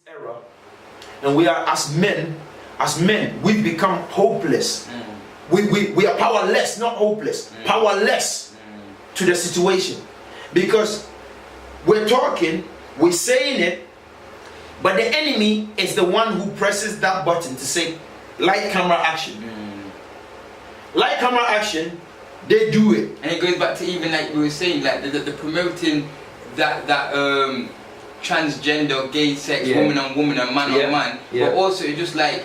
era, and we are as men, we've become hopeless. We are powerless, not hopeless, powerless to the situation, because we're talking, we're saying it, but the enemy is the one who presses that button to say light, camera, action. Light, camera, action. They do it, and it goes back to even like we were saying, like the promoting that transgender, gay sex, woman on woman and man on man, but also it's just like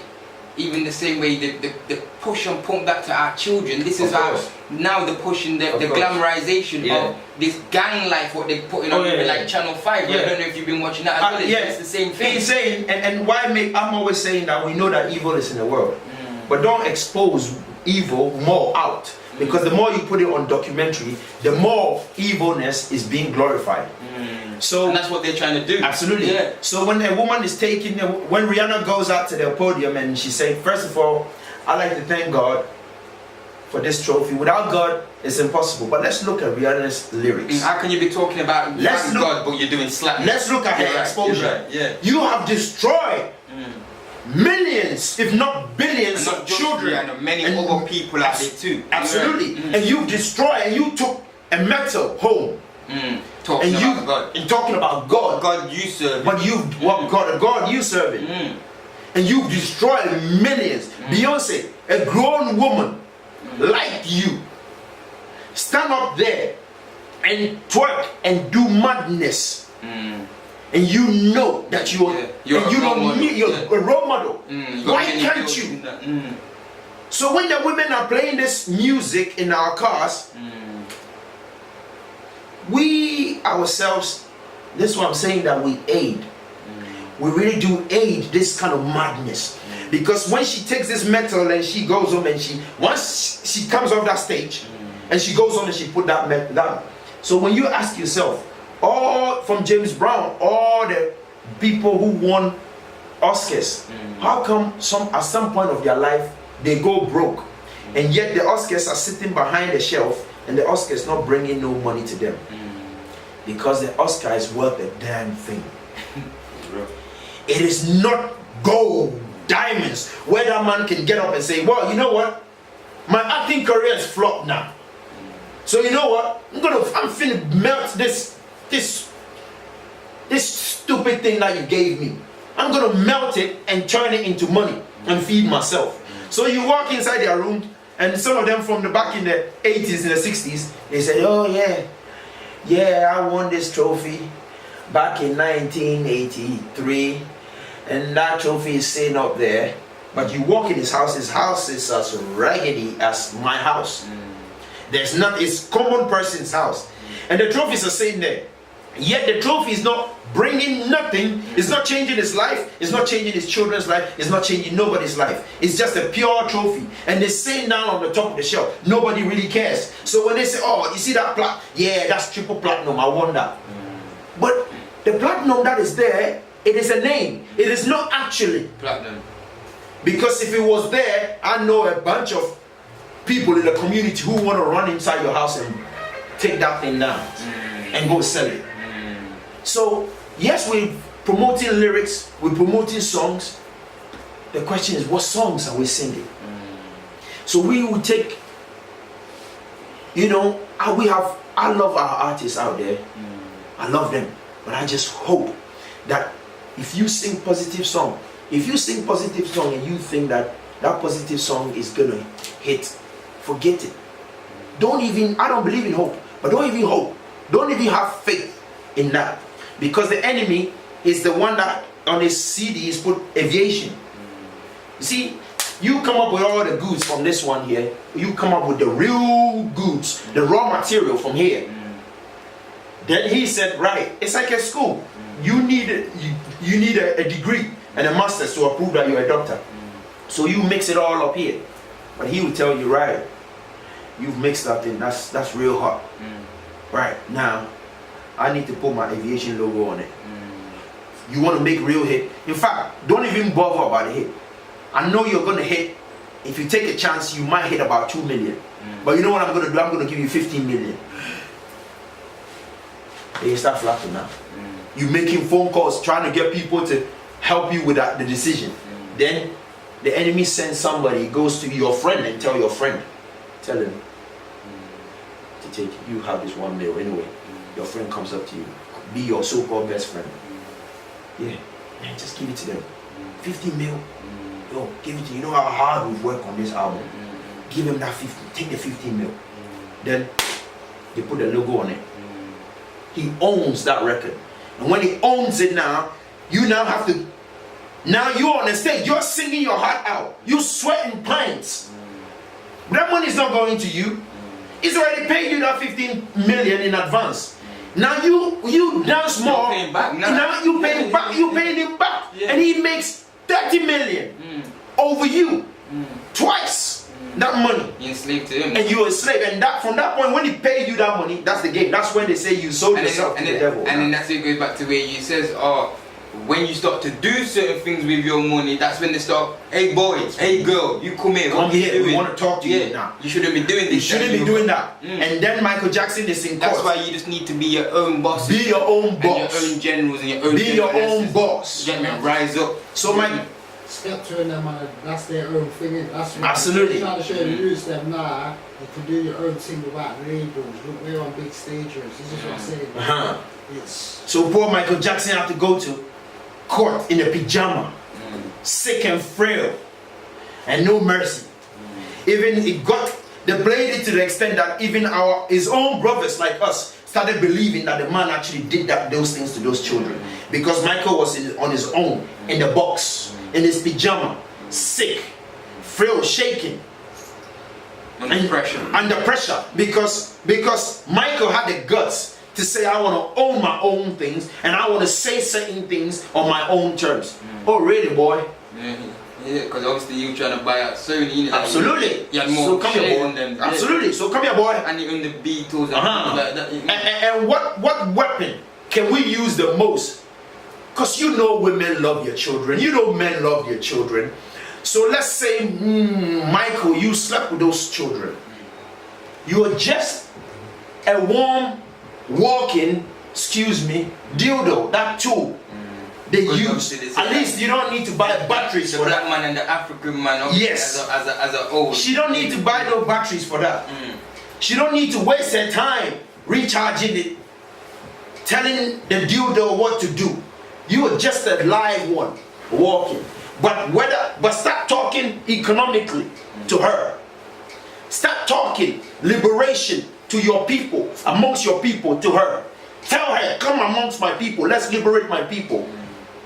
even the same way the push and pump that to our children. This is how now they're pushing the glamorization of this gang life, what they're putting on like Channel 5. I don't know if you've been watching that as well. It's the same thing. He's saying, and why I'm always saying that we know that evil is in the world, but don't expose evil more out. Because the more you put it on documentary, the more evilness is being glorified. So, and that's what they're trying to do. Absolutely. Yeah. So when a woman is taking, when Rihanna goes out to the podium and she says, first of all, I like to thank God for this trophy. Without God, it's impossible. But let's look at Rihanna's lyrics. How can you be talking about God, but you're doing slap? Let's look at her exposure. You have destroyed millions, if not billions, of children and many other people out there too. Absolutely. And you destroyed, and you took a metal home. Talking about God. And talking about God. God you serve. But you, God you serve it. And you've destroyed millions. Beyonce, a grown woman like you, stand up there and twerk and do madness. And you know that you're a role model. Why can't you? So when the women are playing this music in our cars, we ourselves, this is what I'm saying, that we aid. We really do aid this kind of madness. Because when she takes this metal and she goes home and once she comes off that stage and she goes home and she put that metal down. So when you ask yourself, all from James Brown, all the people who won Oscars, how come at some point of their life they go broke, and yet the Oscars are sitting behind the shelf and the Oscar is not bringing no money to them? Because the Oscar is worth a damn thing. It is not gold, diamonds, where that man can get up and say, well, you know what, my acting career is flopped now, so you know what, I'm finna melt this stupid thing that you gave me. I'm gonna melt it and turn it into money and feed myself. So you walk inside their room, and some of them from the back in the 80s and the 60s, they said, oh yeah, I won this trophy back in 1983, and that trophy is sitting up there. But you walk in his house is as raggedy as my house. There's not, it's common person's house, and the trophies are sitting there. Yet the trophy is not bringing nothing. It's not changing his life. It's not changing his children's life. It's not changing nobody's life. It's just a pure trophy. And they sit down on the top of the shelf. Nobody really cares. So when they say, oh, you see that plaque? Yeah, that's triple platinum. I won that. But the platinum that is there, it is a name. It is not actually platinum. Because if it was there, I know a bunch of people in the community who want to run inside your house and take that thing down and go sell it. So, yes, we're promoting lyrics, we're promoting songs. The question is, what songs are we singing? So we will take, I love our artists out there. I love them. But I just hope that if you sing positive song, and you think that positive song is gonna hit, forget it. I don't believe in hope, but don't even hope. Don't even have faith in that. Because the enemy is the one that on his CD is put aviation. You see, you come up with all the goods from this one here. You come up with the real goods, the raw material from here. Then he said, right, it's like a school. You need a degree and a master's to prove that you're a doctor. So you mix it all up here. But he will tell you, right, you've mixed that in, that's real hot. Right, now I need to put my aviation logo on it. You want to make real hit? In fact, don't even bother about the hit. I know you're going to hit. If you take a chance, you might hit about 2 million. But you know what I'm going to do? I'm going to give you 15 million. They start flapping now. You making phone calls trying to get people to help you with the decision. Then the enemy sends somebody, goes to your friend and tell your friend, tell him to take, you have this 1 mil anyway. Your friend comes up to you, be your so-called best friend. Yeah, man, just give it to them. 50 mil. Yo, give it to you know how hard we've worked on this album. Give him that 50, take the 15 mil. Then they put the logo on it. He owns that record. And when he owns it now, you now have to, now you're on the stage, you're singing your heart out. You sweating pints. That money is not going to you. He's already paid you that 15 million in advance. Now you dance more. Paying back now you pay him back. You paying him back, and he makes 30 million over you twice. That money. You enslaved to him. And you're a slave. And that from that point, when he paid you that money, that's the game. That's when they say you sold yourself to the devil. And then that's it goes back to where you says, oh, when you start to do certain things with your money, that's when they start, hey boy, hey girl, you come here. Come here, we want to talk to you now. You shouldn't be doing this. You shouldn't be doing that. And then Michael Jackson is in court. That's why you just need to be your own boss. Be your own boss. And your own generals and your own Be your own boss. Get me, rise up. So my Skepta and them, that's their own thing. That's what absolutely. Trying to show the youth them now, you can do your own thing without labels. Look, we're on big stages. This is what I'm saying. It's so poor Michael Jackson had to go to court in a pyjama, sick and frail, and no mercy. Even it got they played it to the extent that even his own brothers like us started believing that the man actually did those things to those children, because Michael was on his own in the box, in his pyjama, sick, frail, shaking, under pressure, because Michael had the guts to say, I want to own my own things and I want to say certain things on my own terms. Oh really, boy? Yeah, because obviously you trying to buy out Sony, you know. Absolutely. You had more so come here, boy. than them. Absolutely. So come here, boy. And you own the Beatles and things like that. And what weapon can we use the most? Because you know women love your children. You know men love your children. So let's say, Michael, you slept with those children. You are just a warm, walking, dildo, that tool. They use. At least you don't need to buy batteries for that. The black man and the African man. Yes. As a old. She don't need to buy no batteries for that. She don't need to waste her time recharging it, telling the dildo what to do. You are just a live one, walking. But start talking economically to her. Start talking liberation to your people, amongst your people, to her. Tell her, come amongst my people, let's liberate my people.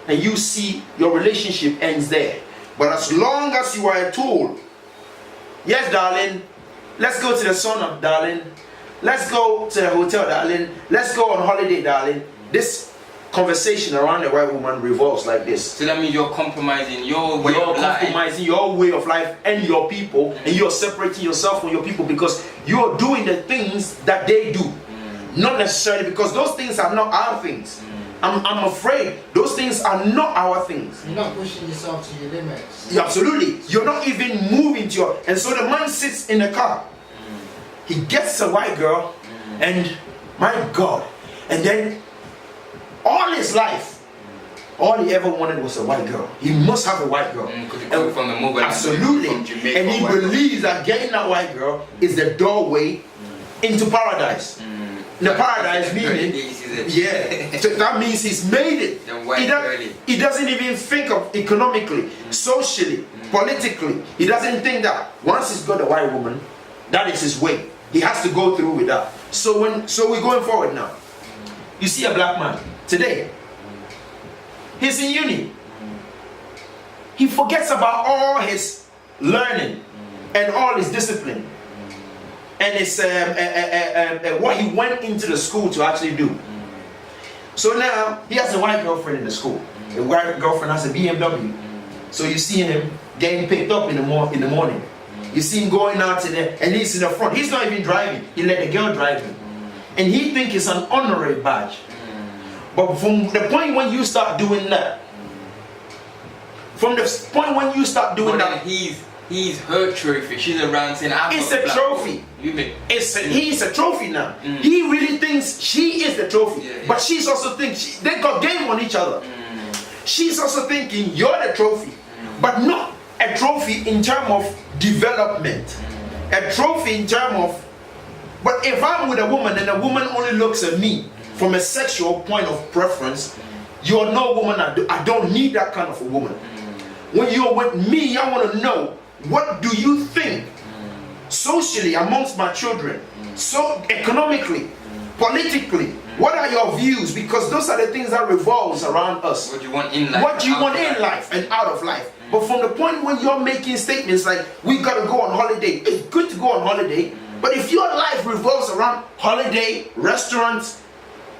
And you see your relationship ends there. But as long as you are a tool, yes darling, let's go to the sun, darling, let's go to the hotel, darling, let's go on holiday, darling. This conversation around the white woman revolves like this. So that means you're compromising your way of life. You're compromising your way of life and your people, and you're separating yourself from your people because you're doing the things that they do. Not necessarily because those things are not our things. I'm afraid those things are not our things. You're not pushing yourself to your limits. Yeah, absolutely. You're not even moving to your... And so the man sits in the car. He gets a white girl, and my God, and then all his life, all he ever wanted was a white girl. He must have a white girl. And from the mobile, absolutely. From Jamaica, and he believes that getting that white girl is the doorway into paradise. The paradise meaning, yeah, so that means he's made it. He doesn't even think of economically, socially, politically. He doesn't think that once he's got a white woman, that is his way. He has to go through with that. So we're going forward now. You see a black man today. He's in uni. He forgets about all his learning and all his discipline. And it's what he went into the school to actually do. So now he has a white girlfriend in the school. The white girlfriend has a BMW. So you see him getting picked up in the morning. You see him going out to there, and he's in the front. He's not even driving. He let the girl drive him, and he thinks it's an honorary badge. But from the point when you start doing that, He's her trophy. She's around saying, it's a trophy. He's a trophy now. He really thinks she is the trophy. But she's also thinks they got game on each other. she's also thinking you're the trophy, but not a trophy in terms of development, a trophy in terms of. But if I'm with a woman and a woman only looks at me from a sexual point of preference, you're no woman. I don't need that kind of a woman. When you're with me, I want to know, what do you think socially amongst my children, so economically, politically, what are your views? Because those are the things that revolves around us. What you want in life. What you want in life and out of life. But from the point when you're making statements like, we gotta go on holiday, it's good to go on holiday, but if your life revolves around holiday, restaurants,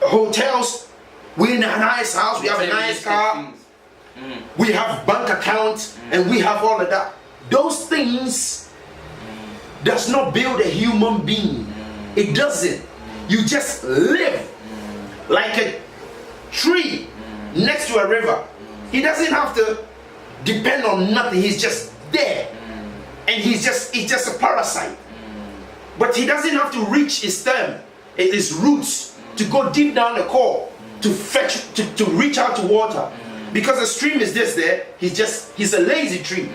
hotels, we're in a nice house, we have a nice car, we have bank accounts, and we have all of that, those things does not build a human being. It doesn't. You just live like a tree next to a river. He doesn't have to depend on nothing. He's just there, and he's just a parasite. But he doesn't have to reach his stem, his roots, to go deep down the core to fetch, to reach out to water, because the stream is just there. He's a lazy tree.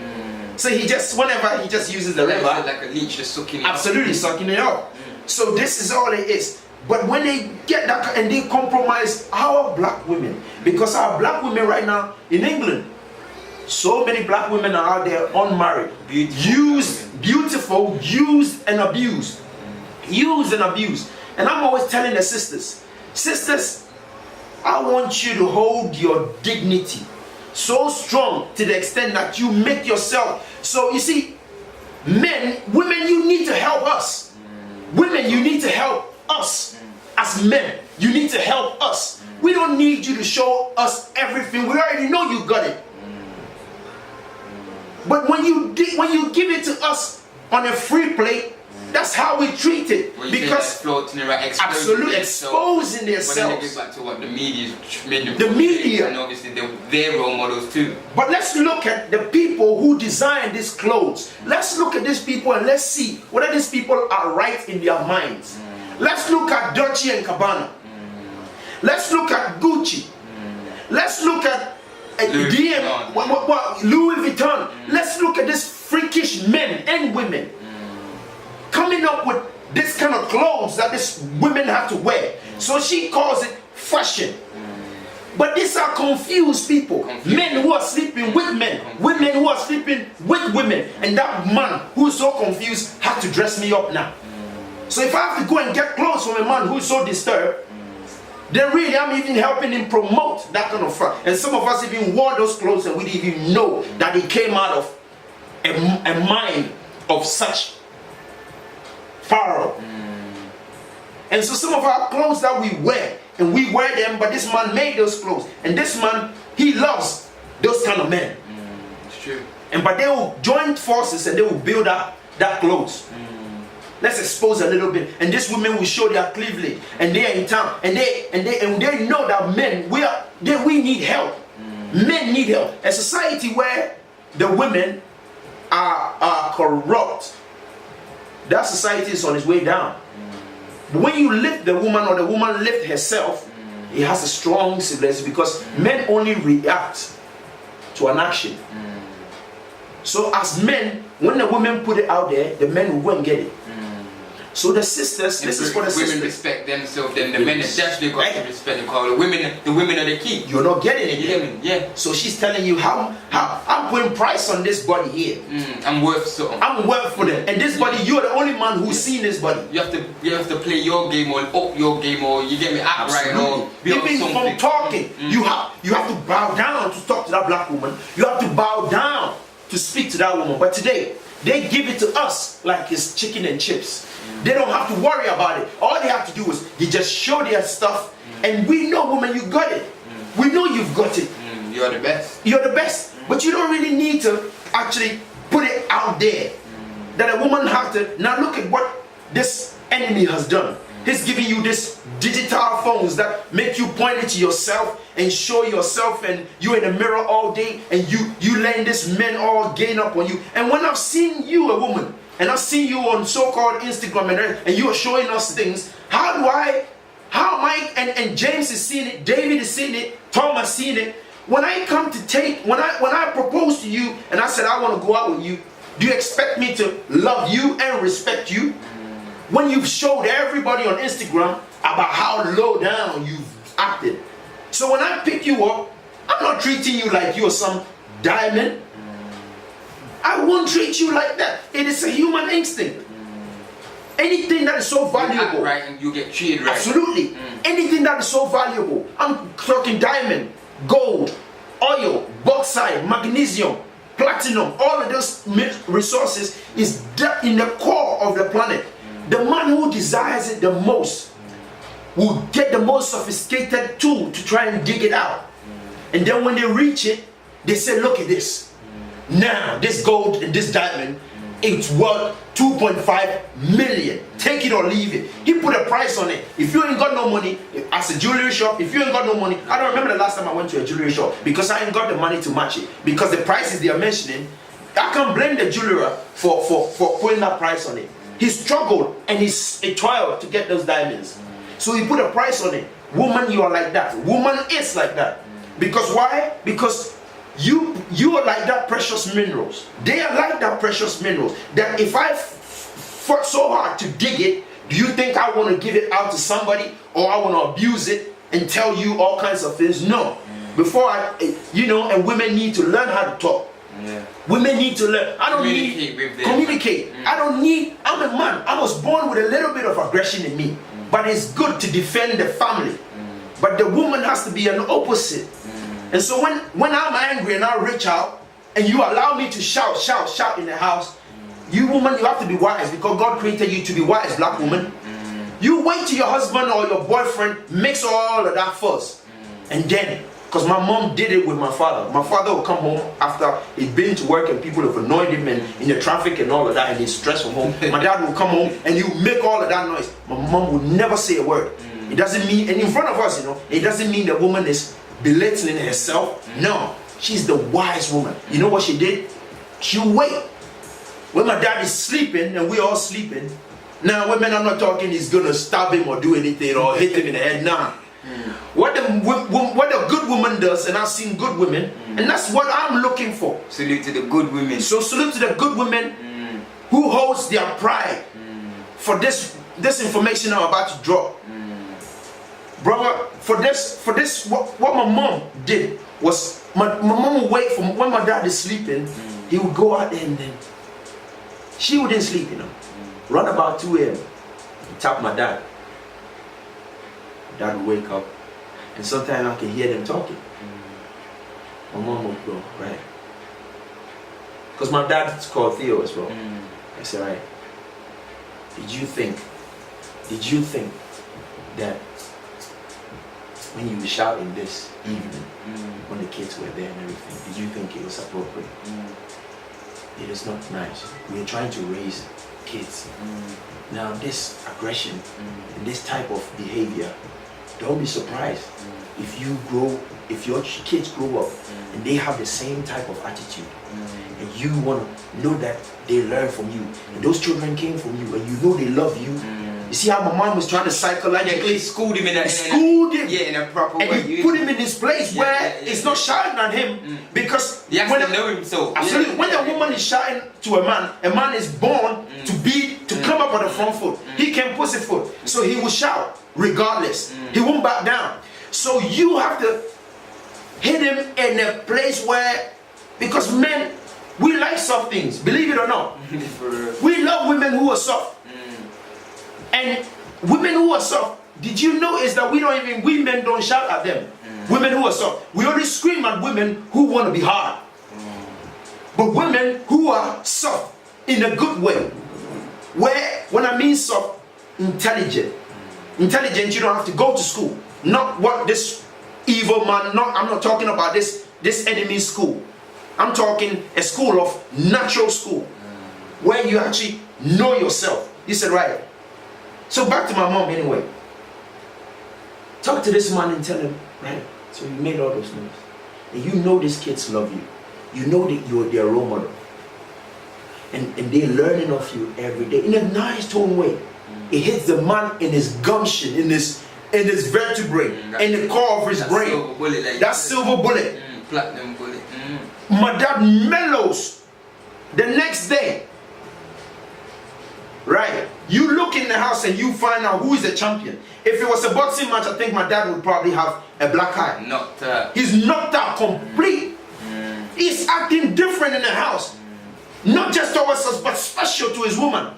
So whenever he just uses the river, like a leech just sucking it absolutely up. Sucking it up. So this is all it is. But when they get that and they compromise our black women, because our black women right now in England, so many black women are out there unmarried, beautiful, used and abused. Used and abused. And I'm always telling the sisters, I want you to hold your dignity so strong to the extent that you make yourself. So you see, women, you need to help us. Women, you need to help us. As men, you need to help us. We don't need you to show us everything. We already know you got it. But when you give it to us on a free plate, that's how we treat it. Well, because absolutely exposing themselves. But then it goes back to what the media made them. The media, and obviously they're role models too. But let's look at the people who design these clothes. Let's look at these people and let's see whether these people are right in their minds. Let's look at Dolce and Gabbana. Let's look at Gucci. Let's look at Louis Vuitton. Let's look at these freakish men and women coming up with this kind of clothes that these women have to wear. So she calls it fashion. But these are confused people. Men who are sleeping with men. Women who are sleeping with women. And that man who is so confused has to dress me up now. So if I have to go and get clothes from a man who is so disturbed, then really I'm even helping him promote that kind of fun. And some of us even wore those clothes and we didn't even know that it came out of a mind of such Pharaoh. And so some of our clothes that we wear, and we wear them, but this man made those clothes. And this man, he loves those kind of men. It's true. But they will join forces and they will build up that clothes. Let's expose a little bit, and these women will show their cleavage, and they are in town, and they know that men we need help. Men need help. A society where the women are corrupt, that society is on its way down. But when you lift the woman or the woman lift herself, it has a strong civilization, because men only react to an action. So as men, when the women put it out there, the men will go and get it. So the sisters, this is for the sisters. Women respect themselves, then the men definitely got to respect them. Because the women are the key. You're not getting it yet. Yeah. So she's telling you how I'm putting price on this body here. I'm worth something. I'm worth for them. And this body, you're the only man who's seen this body. You have to play your game or up your game, or you get me, act right, or be even from talking, you have to bow down to talk to that black woman. You have to bow down to speak to that woman. But today, they give it to us like it's chicken and chips. They don't have to worry about it. All they have to do is they just show their stuff, and we know, woman, you got it. We know you've got it. You're the best. You're the best. But you don't really need to actually put it out there. That a woman has to. Now look at what this enemy has done. He's giving you this digital phones that make you point it to yourself and show yourself, and you're in the mirror all day, and you letting this men all gain up on you. And when I've seen you, a woman, and I've seen you on so-called Instagram and you are showing us things, how am I, and James is seeing it, David is seeing it, Tom has seen it. when I come to take, when I propose to you and I said I want to go out with you, do you expect me to love you and respect you? When you've showed everybody on Instagram about how low down you've acted. So when I pick you up, I'm not treating you like you're some diamond. I won't treat you like that. It is a human instinct. Anything that is so valuable, you right, and you get treated right. Absolutely. Anything that is so valuable. I'm talking diamond, gold, oil, bauxite, magnesium, platinum. All of those resources is in the core of the planet. The man who desires it the most will get the most sophisticated tool to try and dig it out. And then when they reach it, they say, look at this. Now, this gold and this diamond, it's worth 2.5 million. Take it or leave it. He put a price on it. If you ain't got no money, as a jewelry shop, if you ain't got no money, I don't remember the last time I went to a jewelry shop because I ain't got the money to match it. Because the prices they are mentioning, I can't blame the jeweler for putting that price on it. He struggled and he toiled to get those diamonds. So he put a price on it. Woman, you are like that. Woman is like that. Because why? Because you are like that precious minerals. They are like that precious minerals. That if I fought so hard to dig it, do you think I want to give it out to somebody or I want to abuse it and tell you all kinds of things? No. Before and women need to learn how to talk. Yeah. Women need to learn. I don't need communicate. I'm a man. I was born with a little bit of aggression in me, but it's good to defend the family. But the woman has to be an opposite. And so when I'm angry and I reach out and you allow me to shout in the house, you woman, you have to be wise because God created you to be wise, black woman. You wait till your husband or your boyfriend makes all of that fuss. And then, because my mom did it with my father. My father would come home after he'd been to work and people have annoyed him and in the traffic and all of that and he's stressed from home. My dad would come home and he would make all of that noise. My mom would never say a word. It doesn't mean, and in front of us, it doesn't mean the woman is belittling herself. No, she's the wise woman. You know what she did? She wait when my dad is sleeping and we're all sleeping. Now, women, I'm not talking he's gonna stab him or do anything or hit him in the head. Nah. What the good woman does, and I've seen good women, and that's what I'm looking for. Salute to the good women. So salute to the good women who holds their pride for this information I'm about to drop. Brother, for this, what my mom did was my mom would wait for when my dad is sleeping. He would go out there and then she wouldn't sleep, Run about 2 a.m. Tap my dad. Dad would wake up, and sometimes I can hear them talking. My mom would go, right? Because my dad's called Theo as well. I said, right? Did you think that when you were shouting this evening, when the kids were there and everything, did you think it was appropriate? It is not nice. We are trying to raise kids. Now this aggression and this type of behavior, don't be surprised if your kids grow up and they have the same type of attitude and you want to know that they learn from you and those children came from you and you know they love you. You see how my mom was trying to psychologically schooled him in a proper way. And you put him in this place where it's not shouting at him because he has to know himself. Absolutely. When a woman is shouting to a man is born to come up on the front foot. He can pussyfoot. So he will shout regardless. He won't back down. So you have to hit him in a place where, because men, we like soft things, believe it or not. We love women who are soft. And women who are soft, did you notice that we men don't shout at them? Women who are soft, we only scream at women who want to be hard. But women who are soft in a good way, where, when I mean soft, intelligent. Intelligent, you don't have to go to school. Not what this evil man, I'm not talking about this enemy school. I'm talking a school of natural school, where you actually know yourself. You said, right. So back to my mom anyway. Talk to this man and tell him, right, so you made all those moves. And you know these kids love you. You know that you're their role model. And they're learning of you every day in a nice tone way. It hits the man in his gumption, in his vertebrae, in the core of his brain. That silver bullet Platinum bullet. My dad mellows the next day. Right? You look in the house and you find out who is the champion. If it was a boxing match, I think my dad would probably have a black eye. Knocked out. He's knocked out complete. He's acting different in the house. Not just towards us, but special to his woman.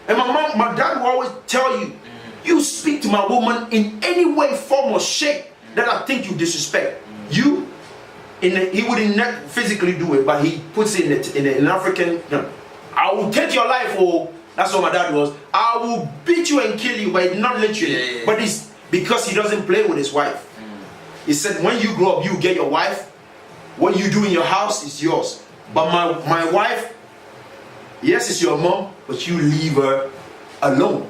And my dad will always tell you, you speak to my woman in any way, form, or shape that I think you disrespect. You, he wouldn't physically do it, but he puts it in an African, I will take your life, oh, that's what my dad was. I will beat you and kill you, but not literally. But it's because he doesn't play with his wife. He said, when you grow up, you get your wife. What you do in your house is yours. But my wife, yes, it's your mom, but you leave her alone.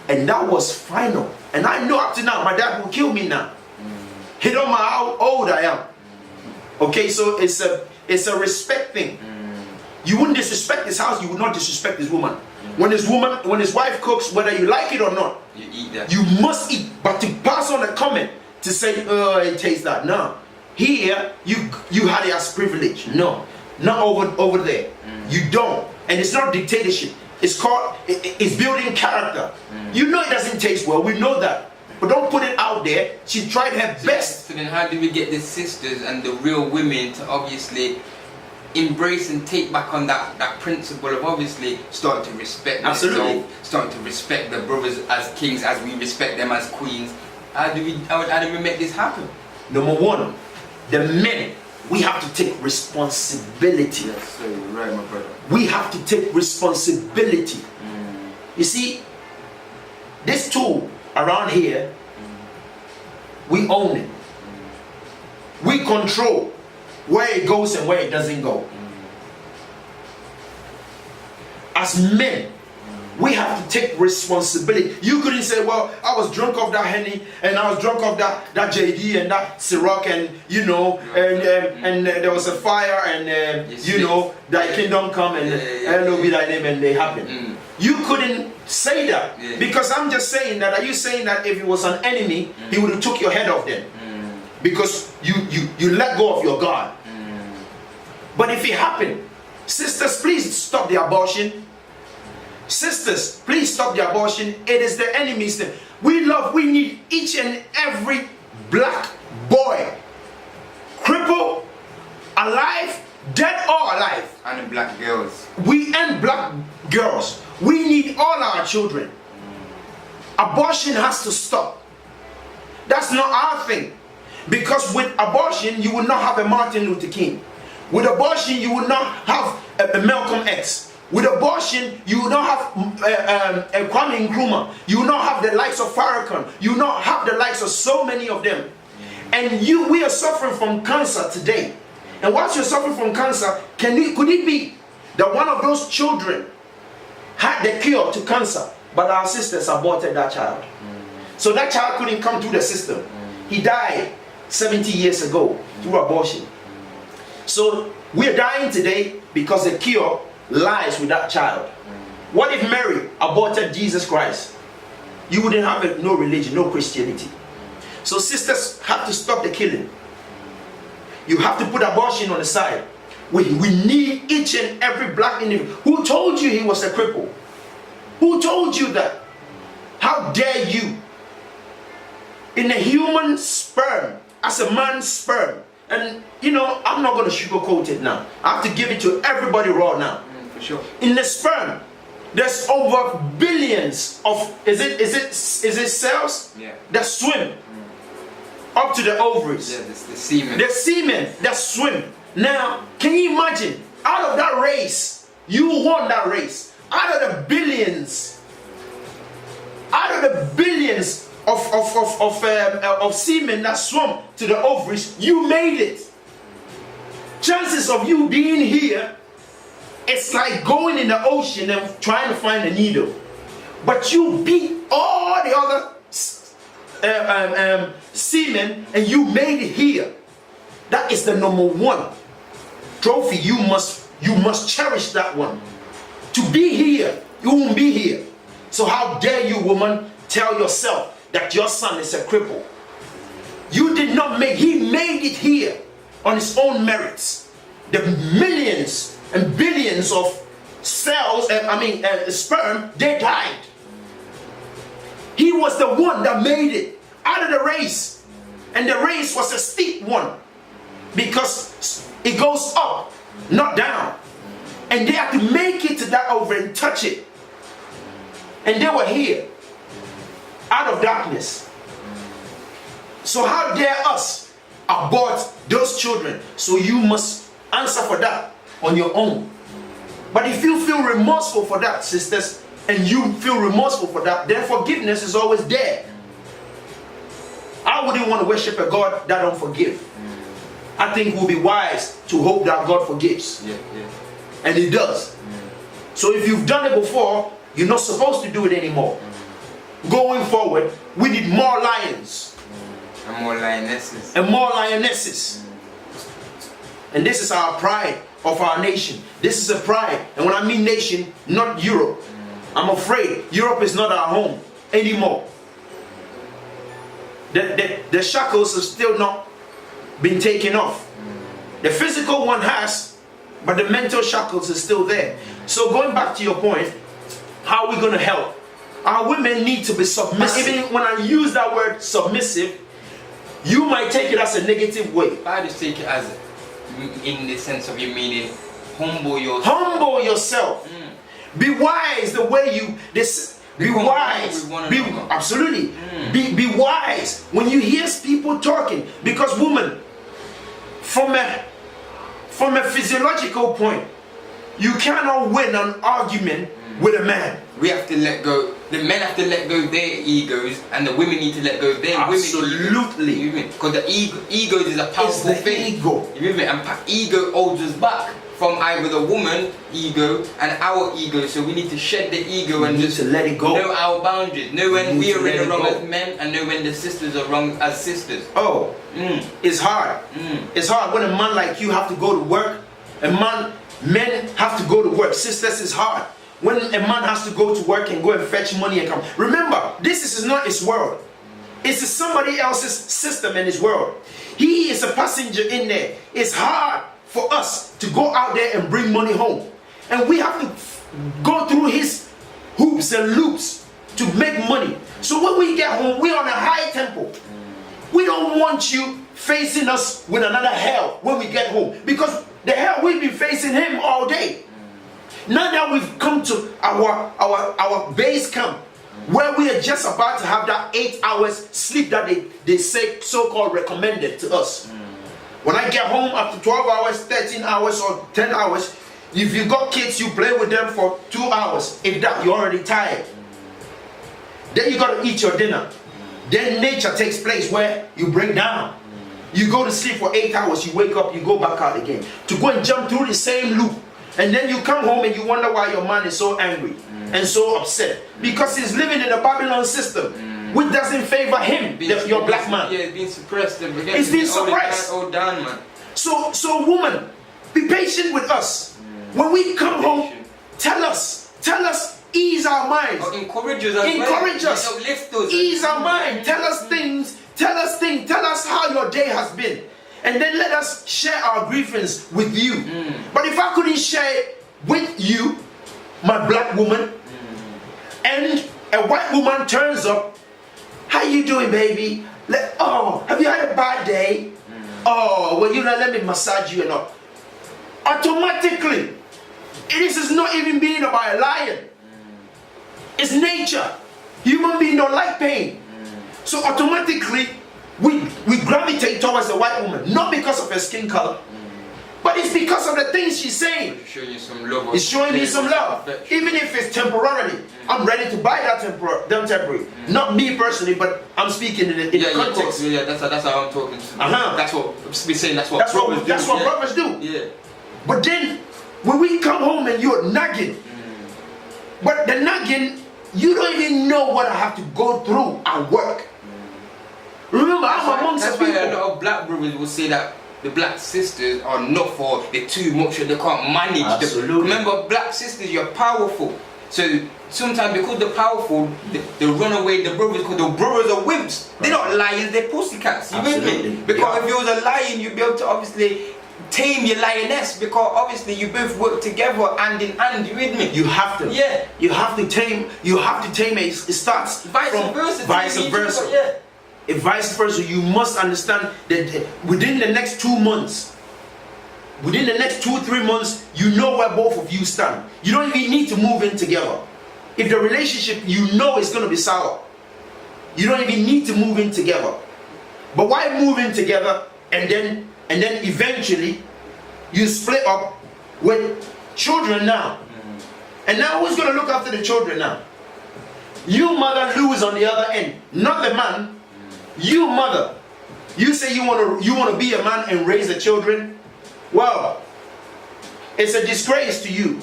And that was final. And I know up to now, my dad will kill me now. He don't know how old I am. Okay, so it's a respect thing. You wouldn't disrespect his house, you would not disrespect his woman. When his wife cooks, whether you like it or not, you eat that. You must eat. But to pass on a comment to say, oh, it tastes that. No. Here, you had it as privilege. No. Not over there. You don't. And it's not dictatorship. It's called, it's building character. You know it doesn't taste well. We know that. But don't put it out there. She tried her best. So then how do we get the sisters and the real women to obviously embrace and take back on that principle of obviously starting to respect themselves, starting to respect the brothers as kings as we respect them as queens? How do we make this happen? Number one, the men, we have to take responsibility. Yes, sir, you're right, my brother. We have to take responsibility. You see, this tool around here, we own it. We control where it goes and where it doesn't go. As men, we have to take responsibility. You couldn't say, well, I was drunk off that Henny and I was drunk off that JD and that Ciroc and you know and there was a fire and you know thy kingdom come and hallowed be thy name and they happen. You couldn't say that because I'm just saying that. Are you saying that if it was an enemy, he would have took your head off then? Because you let go of your God. But if it happened, sisters, please stop the abortion. Sisters, please stop the abortion. It is the enemy's thing. We need each and every black boy, cripple, alive, dead or alive. And the black girls. And black girls. We need all our children. Abortion has to stop. That's not our thing. Because with abortion, you will not have a Martin Luther King. With abortion, you will not have a Malcolm X. With abortion, you will not have a Kwame Nkrumah. You will not have the likes of Farrakhan. You will not have the likes of so many of them. And we are suffering from cancer today. And once you're suffering from cancer, could it be that one of those children had the cure to cancer, but our sisters aborted that child? So that child couldn't come through the system. He died 70 years ago through abortion. So we're dying today because the cure lies with that child. What if Mary aborted Jesus Christ? You wouldn't have no religion, no Christianity. So sisters have to stop the killing. You have to put abortion on the side. We need each and every black individual. Who told you he was a cripple? Who told you that? How dare you? In a human sperm, as a man's sperm. And you know, I'm not going to sugarcoat it now. I have to give it to everybody raw now. For sure. In the sperm, there's over billions of is it cells that swim up to the ovaries. Yeah, the semen. The semen that swim. Now, can you imagine? Out of that race, you won that race. Out of the billions of semen that swam to the ovaries, you made it. Chances of you being here, it's like going in the ocean and trying to find a needle. But you beat all the other semen and you made it here. That is the #1 trophy. You must cherish that one. To be here, you won't be here. So how dare you, woman, tell yourself that your son is a cripple? You did not make, he made it here. on his own merits. The millions and billions of cells, sperm, they died. He was the one that made it out of the race. And the race was a steep one because it goes up, not down. And they had to make it to that over and touch it. And they were here, out of darkness. So how dare us abort those children? So you must answer for that on your own. But if you feel remorseful for that, sisters, and you feel remorseful for that, then forgiveness is always there. I wouldn't want to worship a God that don't forgive. I think it would be wise to hope that God forgives. And He does. So if you've done it before, you're not supposed to do it anymore. Going forward, we need more lions. And more lionesses. And more lionesses. And this is our pride of our nation. This is a pride. And when I mean nation, not Europe. I'm afraid Europe is not our home anymore. The shackles have still not been taken off. The physical one has, but the mental shackles are still there. So going back to your point, how are we going to help? Our women need to be submissive. Even when I use that word submissive, you might take it as a negative way. I just take it as in the sense of you meaning humble yourself. Humble yourself. Be wise the way you be wise. Absolutely. Be wise when you hear people talking. Because woman, from a physiological point, you cannot win an argument with a man. We have to let go. The men have to let go of their egos, and the women need to let go of their Absolutely. women. Because the ego is a powerful thing. Ego. And ego holds us back from either the woman ego and our ego. So we need to shed the ego and just let it go. Know our boundaries. Know when we are in the wrong as men, and know when the sisters are wrong as sisters. Oh, it's hard. It's hard when a man like you have to go to work. Men have to go to work. Sisters, it's hard. When a man has to go to work and go and fetch money and come. Remember, this is not his world. It's somebody else's system and his world. He is a passenger in there. It's hard for us to go out there and bring money home. And we have to go through his hoops and loops to make money. So when we get home, we're on a high tempo. We don't want you facing us with another hell when we get home. Because the hell we've been facing him all day. Now that we've come to our base camp, where we are just about to have that 8 hours sleep that they say so-called recommended to us. When I get home after 12 hours, 13 hours or 10 hours, if you got kids, you play with them for 2 hours. If that, you're already tired. Then you got to eat your dinner. Then nature takes place where you break down. You go to sleep for 8 hours, you wake up, you go back out again. To go and jump through the same loop. And then you come home and you wonder why your man is so angry and so upset. Because he's living in a Babylon system which doesn't favor him, your black man. Yeah, it's being suppressed. It's being suppressed. Oh, down, man. So woman, be patient with us. When we come home, tell us, ease our minds. Oh, encourage us. Encourage us. Uplift us. Ease our mind. Tell us things. Tell us how your day has been. And then let us share our grievance with you. But if I couldn't share it with you, my black woman, and a white woman turns up, how you doing, baby? Have you had a bad day? Oh, well, let me massage you and all. Automatically, this is not even being about a lion. It's nature. Human beings don't like pain. So automatically, we gravitate towards the white woman, not because of her skin color, but it's because of the things she's saying. It's showing you some love. It's showing me some love. Even if it's temporarily, I'm ready to buy that temporary. Not me personally, but I'm speaking in the context. That's how I'm talking. That's what we're saying. That's what brothers do. Yeah. But then, when we come home and you're nagging, but the nagging, you don't even know what I have to go through at work. Remember, I'm amongst the people. That's why a lot of black brothers will say that the black sisters are not for, they're too much, or they can't manage. Absolutely. Remember, black sisters, you're powerful. So sometimes because the powerful, the runaway, the brothers, because the brothers are wimps. They're not lions, they're pussycats. You with me? Because if you was a lion, you'd be able to obviously tame your lioness, because obviously you both work together hand in hand. You with me? You have to. Yeah. You have to tame. You have to tame it. It starts Vice from versa. vice versa. Yeah. If vice versa, you must understand that within the next 2 months, within the next 2-3 months, you know where both of you stand. You don't even need to move in together. If the relationship, you know, is going to be sour, you don't even need to move in together. But why move in together and then eventually you split up with children now? And now who's going to look after the children now? You mother lose on the other end, not the man. You mother, you say you want to be a man and raise the children. Well, it's a disgrace to you,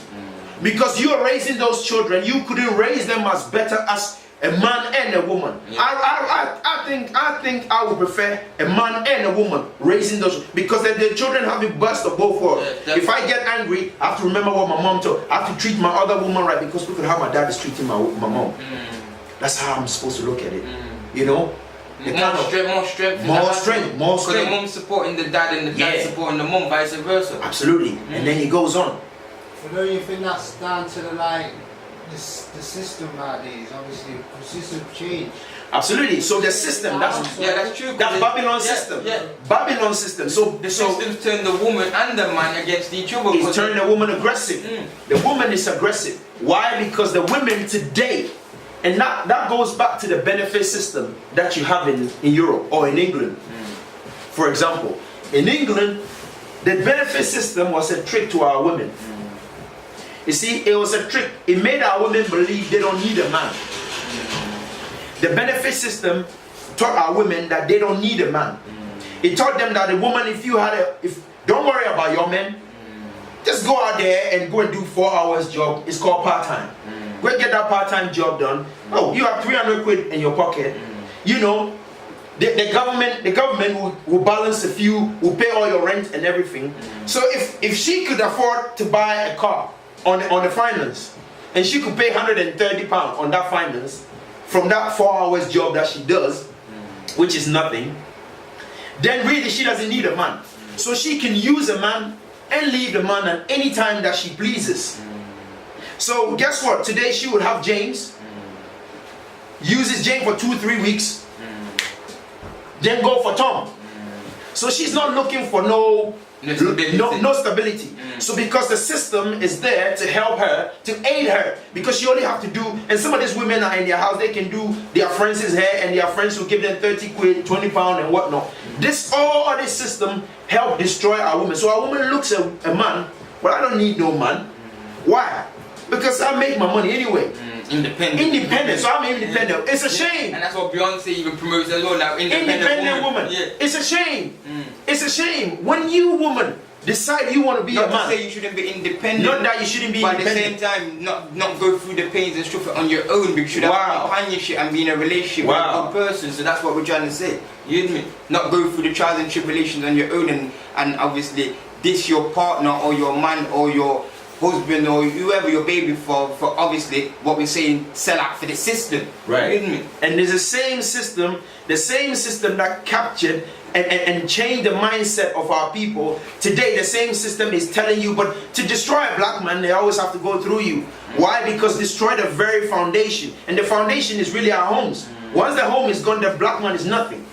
because you are raising those children. You couldn't raise them as better as a man and a woman. Yeah. I think I would prefer a man and a woman raising those, because the children have the best of both worlds. Yeah, if I get angry, I have to remember what my mom told. I have to treat my other woman right, because look at how my dad is treating my mom. That's how I'm supposed to look at it. You know. More strength. Because the mom supporting the dad and the dad supporting the mom, vice versa. Absolutely. And then it goes on. But don't you think that's down to the system nowadays? Obviously, the system changed. Absolutely. So the system, that's true. That's Babylon system. Yeah. Babylon system. So the system's turned the woman and the man against each other. It's turned the woman aggressive. The woman is aggressive. Why? Because the women today, and that goes back to the benefit system that you have in Europe or in England. For example, in England, the benefit system was a trick to our women. You see, it was a trick. It made our women believe they don't need a man. The benefit system taught our women that they don't need a man. It taught them that a woman, don't worry about your men, just go out there and go and do 4 hours job. It's called part-time. Go and get that part-time job done. Oh, you have 300 quid in your pocket. You know, the government will balance a few, will pay all your rent and everything. So if she could afford to buy a car on the finance, and she could pay £130 on that finance from that 4 hours job that she does, which is nothing, then really she doesn't need a man. So she can use a man and leave the man at any time that she pleases. So guess what? Today she would have James, uses James for 2-3 weeks, then go for Tom. So she's not looking for no stability. So because the system is there to help her, to aid her, because she only have to do, and some of these women are in their house, they can do their friends' hair, and their friends will give them 30 quid, 20 pounds and whatnot. All of this system help destroy our women. So our woman looks at a man, well, I don't need no man. Why? Because I make my money anyway. Independent. So I'm independent. It's a shame. And that's what Beyonce even promotes as well now. Independent woman. Yeah. It's a shame. It's a shame when you woman decide you want to be a man. Not to say you shouldn't be independent. Not that you shouldn't be independent. But at the same time, not go through the pains and stuff on your own, because you should have companionship and be in a relationship with a good person. So that's what we're trying to say. You hear me? Not go through the trials and tribulations on your own, and obviously this your partner or your man or your husband or whoever your baby for obviously what we're saying, sell out for the system. Right. You hear me? And there's the same system that captured and changed the mindset of our people. Today the same system is telling you, but to destroy a black man, they always have to go through you. Why? Because destroy the very foundation. And the foundation is really our homes. Once the home is gone, the black man is nothing.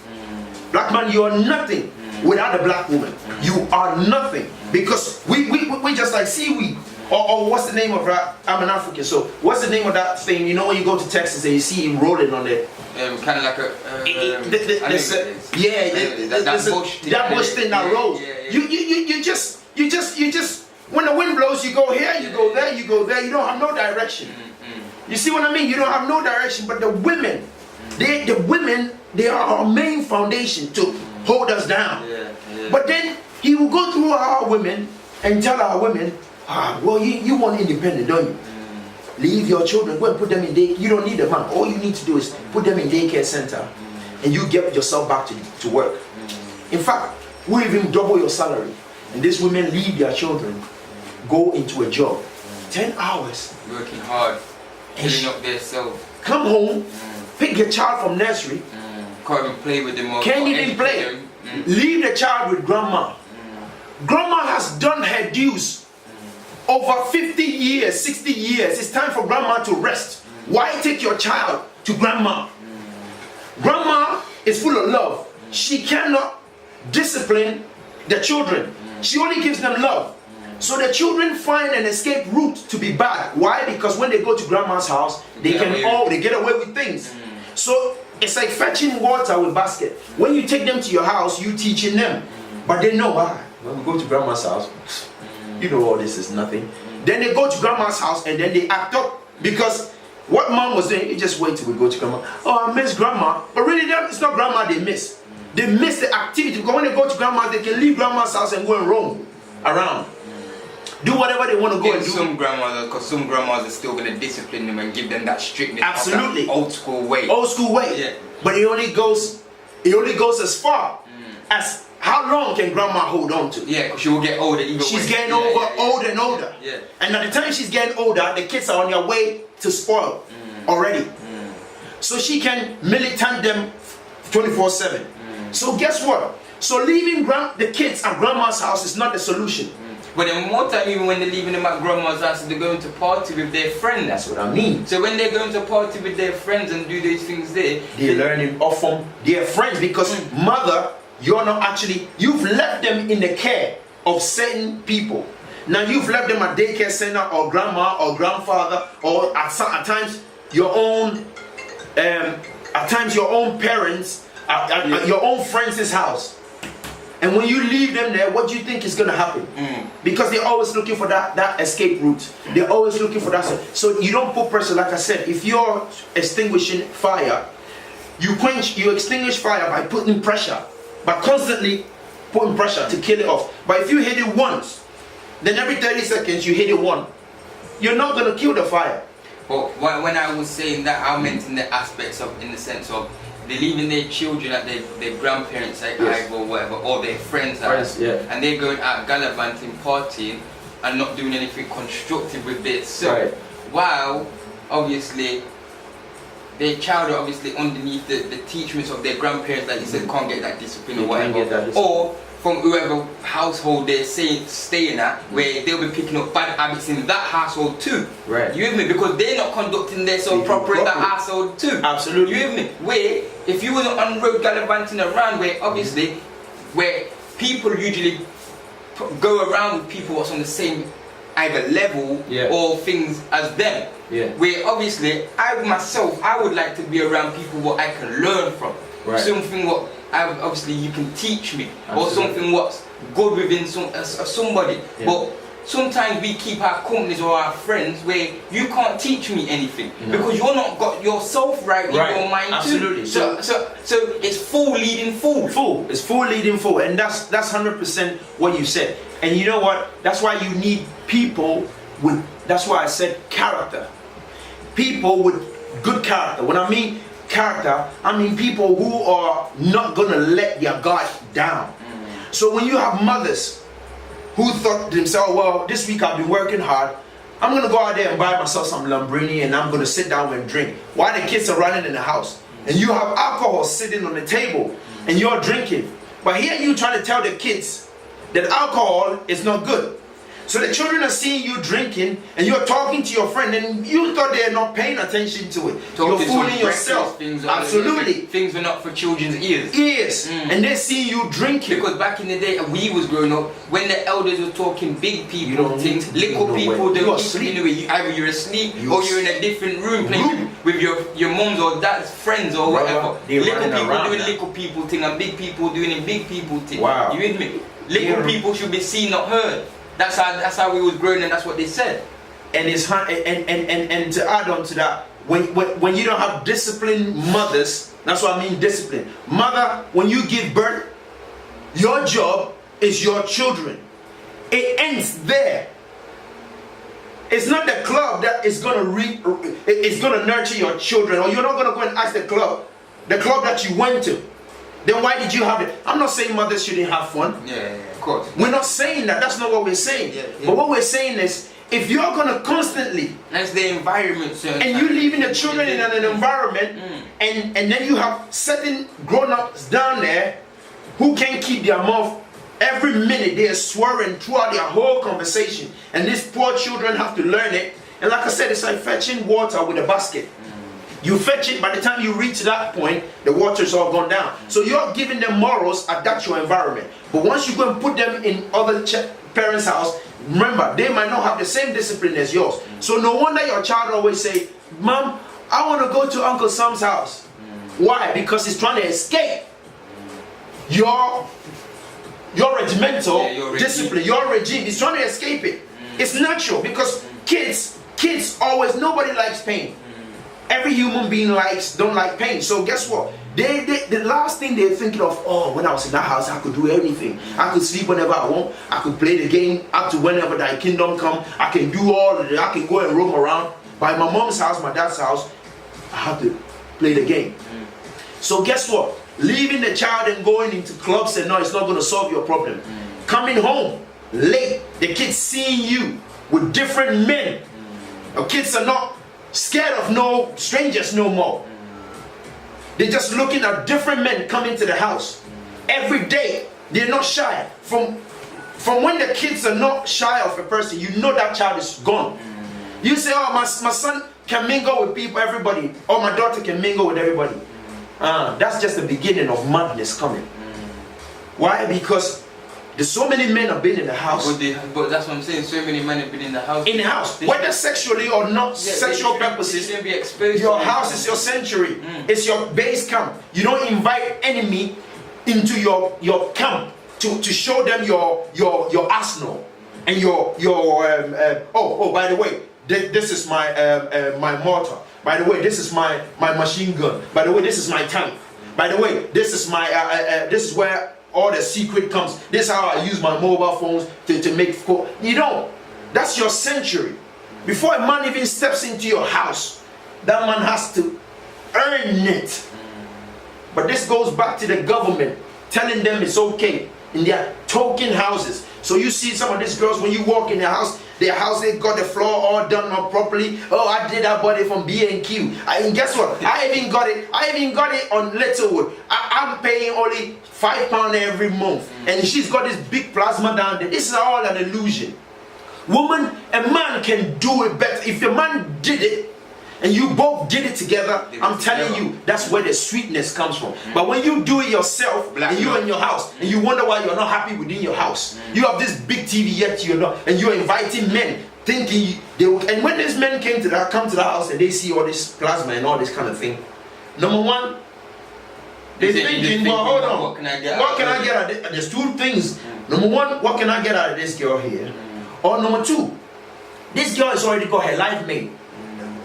Black man, you are nothing without a black woman. You are nothing. Because we just like seaweed. Or what's the name of that? I'm an African, so what's the name of that thing? You know when you go to Texas and you see him rolling on it? Kind of like a... that bush thing that rolls. You just, when the wind blows, you go here, you go there, you go there. You don't have no direction. You see what I mean? You don't have no direction. But the women, they are our main foundation to hold us down. But then he will go through our women and tell our women, well, you want independent, don't you? Leave your children, go and put them in daycare. You don't need a man. All you need to do is put them in daycare center, and you get yourself back to work. In fact, we'll even double your salary. And these women leave their children, go into a job, 10 hours, working hard, Filling up their self. Come home, pick your child from nursery. Can't even play with them. Can't even play. Leave the child with grandma. Grandma has done her dues over 50 years, 60 years. It's time for grandma to rest. Why take your child to grandma? Grandma is full of love. She cannot discipline the children. She only gives them love. So the children find an escape route to be bad. Why? Because when they go to grandma's house, they get away with things. So it's like fetching water with basket. When you take them to your house, you teaching them. But they know why. When we go to grandma's house, you know all this is nothing. Then they go to grandma's house and then they act up. Because what mom was doing, you just wait till we go to grandma. Oh, I miss grandma. But really, it's not grandma they miss. They miss the activity. Because when they go to grandma, they can leave grandma's house and go and roam around. Do whatever they want to go and do. Some grandmothers, because some grandmas are still going to discipline them and give them that strictness. Absolutely. That old school way. Old school way. Yeah. But it only goes as far as how long can grandma hold on to. Yeah, because she will get older. She's getting older and older. Yeah. And at the time she's getting older, the kids are on their way to spoil already. So she can militant them 24/7. So guess what? So leaving the kids at grandma's house is not the solution. But then more time, even when they're leaving them at grandma's house, they're going to party with their friends. That's what I mean. So when they're going to party with their friends and do these things there, they're learning off from their friends because mother, you're not actually, you've left them in the care of certain people. Now you've left them at daycare center or grandma or grandfather or at times your own, parents, at your own friends' house. And when you leave them there, what do you think is going to happen? Because they're always looking for that escape route. They're always looking for that. So you don't put pressure. Like I said, if you're extinguishing fire, you extinguish fire by putting pressure, by constantly putting pressure to kill it off. But if you hit it once, then every 30 seconds you hit it one, you're not going to kill the fire. But when I was saying that, I meant in the aspects of, in the sense of, they're leaving their children at their grandparents' house or whatever, or their friends' house, and they're going out gallivanting, partying, and not doing anything constructive with their self. While obviously their child are obviously underneath the teachings of their grandparents, like you said, can't get that discipline or whatever, or from whoever household they're staying at, where they'll be picking up bad habits in that household too. Right. You with me? Because they're not conducting themselves proper in that household too. Absolutely. You with me? Where if you wasn't on road gallivanting around, where obviously where people usually go around with people what's on the same either level or things as them. Yeah. Where obviously I myself I would like to be around people what I can learn from. Right. Something what obviously you can teach me, or something what's good within somebody. But sometimes we keep our companies or our friends where you can't teach me anything because you're not got yourself right in your mind. Absolutely. Too. So it's fool leading fool. It's fool leading fool, and that's 100% what you said. And you know what? That's why you need people with. That's why I said character. People with good character. When I mean character, I mean people who are not gonna let their guard down. So when you have mothers who thought to themselves, well, this week I've been working hard, I'm gonna go out there and buy myself some Lamborghini and I'm gonna sit down and drink while the kids are running in the house, and you have alcohol sitting on the table and you're drinking. But here you trying to tell the kids that alcohol is not good. So the children are seeing you drinking and you're talking to your friend and you thought they're not paying attention to it. You're fooling yourself. Absolutely. Things were not for children's ears. And they see you drinking. Because back in the day we was growing up, when the elders were talking big people things, little people don't sleep anyway. Either you're asleep or you're in a different room playing with your mums or dad's friends or whatever. Little people doing little people thing and big people doing big people thing. Wow. You with me? Little people should be seen, not heard. That's how we was growing, and that's what they said. And it's and to add on to that, when you don't have disciplined mothers, that's what I mean discipline. Mother, when you give birth, your job is your children. It ends there. It's not the club that is gonna nurture your children, or you're not gonna go and ask the club that you went to. Then why did you have it? I'm not saying mothers shouldn't have fun. Yeah, of course. We're not saying that. That's not what we're saying. But what we're saying is, if you're gonna constantly, that's the environment, sir. And you leaving the children in an environment, and then you have certain grown-ups down there who can't keep their mouth. Every minute they are swearing throughout their whole conversation, and these poor children have to learn it. And like I said, it's like fetching water with a basket. You fetch it, by the time you reach that point, the water's all gone down. So you're giving them morals at that your environment. But once you go and put them in other parents' house, remember, they might not have the same discipline as yours. So no wonder your child always say, Mom, I want to go to Uncle Sam's house. Why? Because he's trying to escape your regimental discipline, your regime. He's trying to escape it. It's natural because kids always, nobody likes pain. Every human being don't like pain. So guess what? The last thing they're thinking of, oh, when I was in that house, I could do anything. I could sleep whenever I want. I could play the game up to whenever thy kingdom come. I can do all of it. I can go and roam around. By my mom's house, my dad's house, I have to play the game. So guess what? Leaving the child and going into clubs and no, it's not going to solve your problem. Coming home late, the kids seeing you with different men. Your kids are not scared of no strangers no more. They're just looking at different men coming to the house every day. They're not shy. From when the kids are not shy of a person, you know that child is gone. You say, oh, my son can mingle with people, everybody. Or my daughter can mingle with everybody. That's just the beginning of madness coming. Why? Because there's so many men have been in the house. But that's what I'm saying. So many men have been in the house. In the house, whether sexually or not, sexual purposes. Be exposed. Your house is your sanctuary. It's your base camp. You don't invite enemy into your camp to show them your arsenal and your by the way, this is my my mortar. By the way, this is my machine gun. By the way, this is my tank. By the way, this is my this is where all the secret comes. This is how I use my mobile phones to make call. You don't. That's your sanctuary. Before a man even steps into your house, that man has to earn it. But this goes back to the government telling them it's okay in their token houses. So you see some of these girls, when you walk in their house, they got the floor all done up properly. Oh, I did that body from B&Q. And guess what? I even got it on Littlewood. I'm paying only £5 every month. And she's got this big plasma down there. This is all an illusion. A man can do it better. If a man did it, and you both did it together, I'm telling you, that's where the sweetness comes from. But when you do it yourself, and you're in your house, and you wonder why you're not happy within your house, you have this big TV yet you're not, and you're inviting men, thinking they will. And when these men come to the house and they see all this plasma and all this kind of thing, number one, they're thinking, well, hold on, what can I get out of this? There's two things. Number one, what can I get out of this girl here? Or number two, this girl has already got her life made.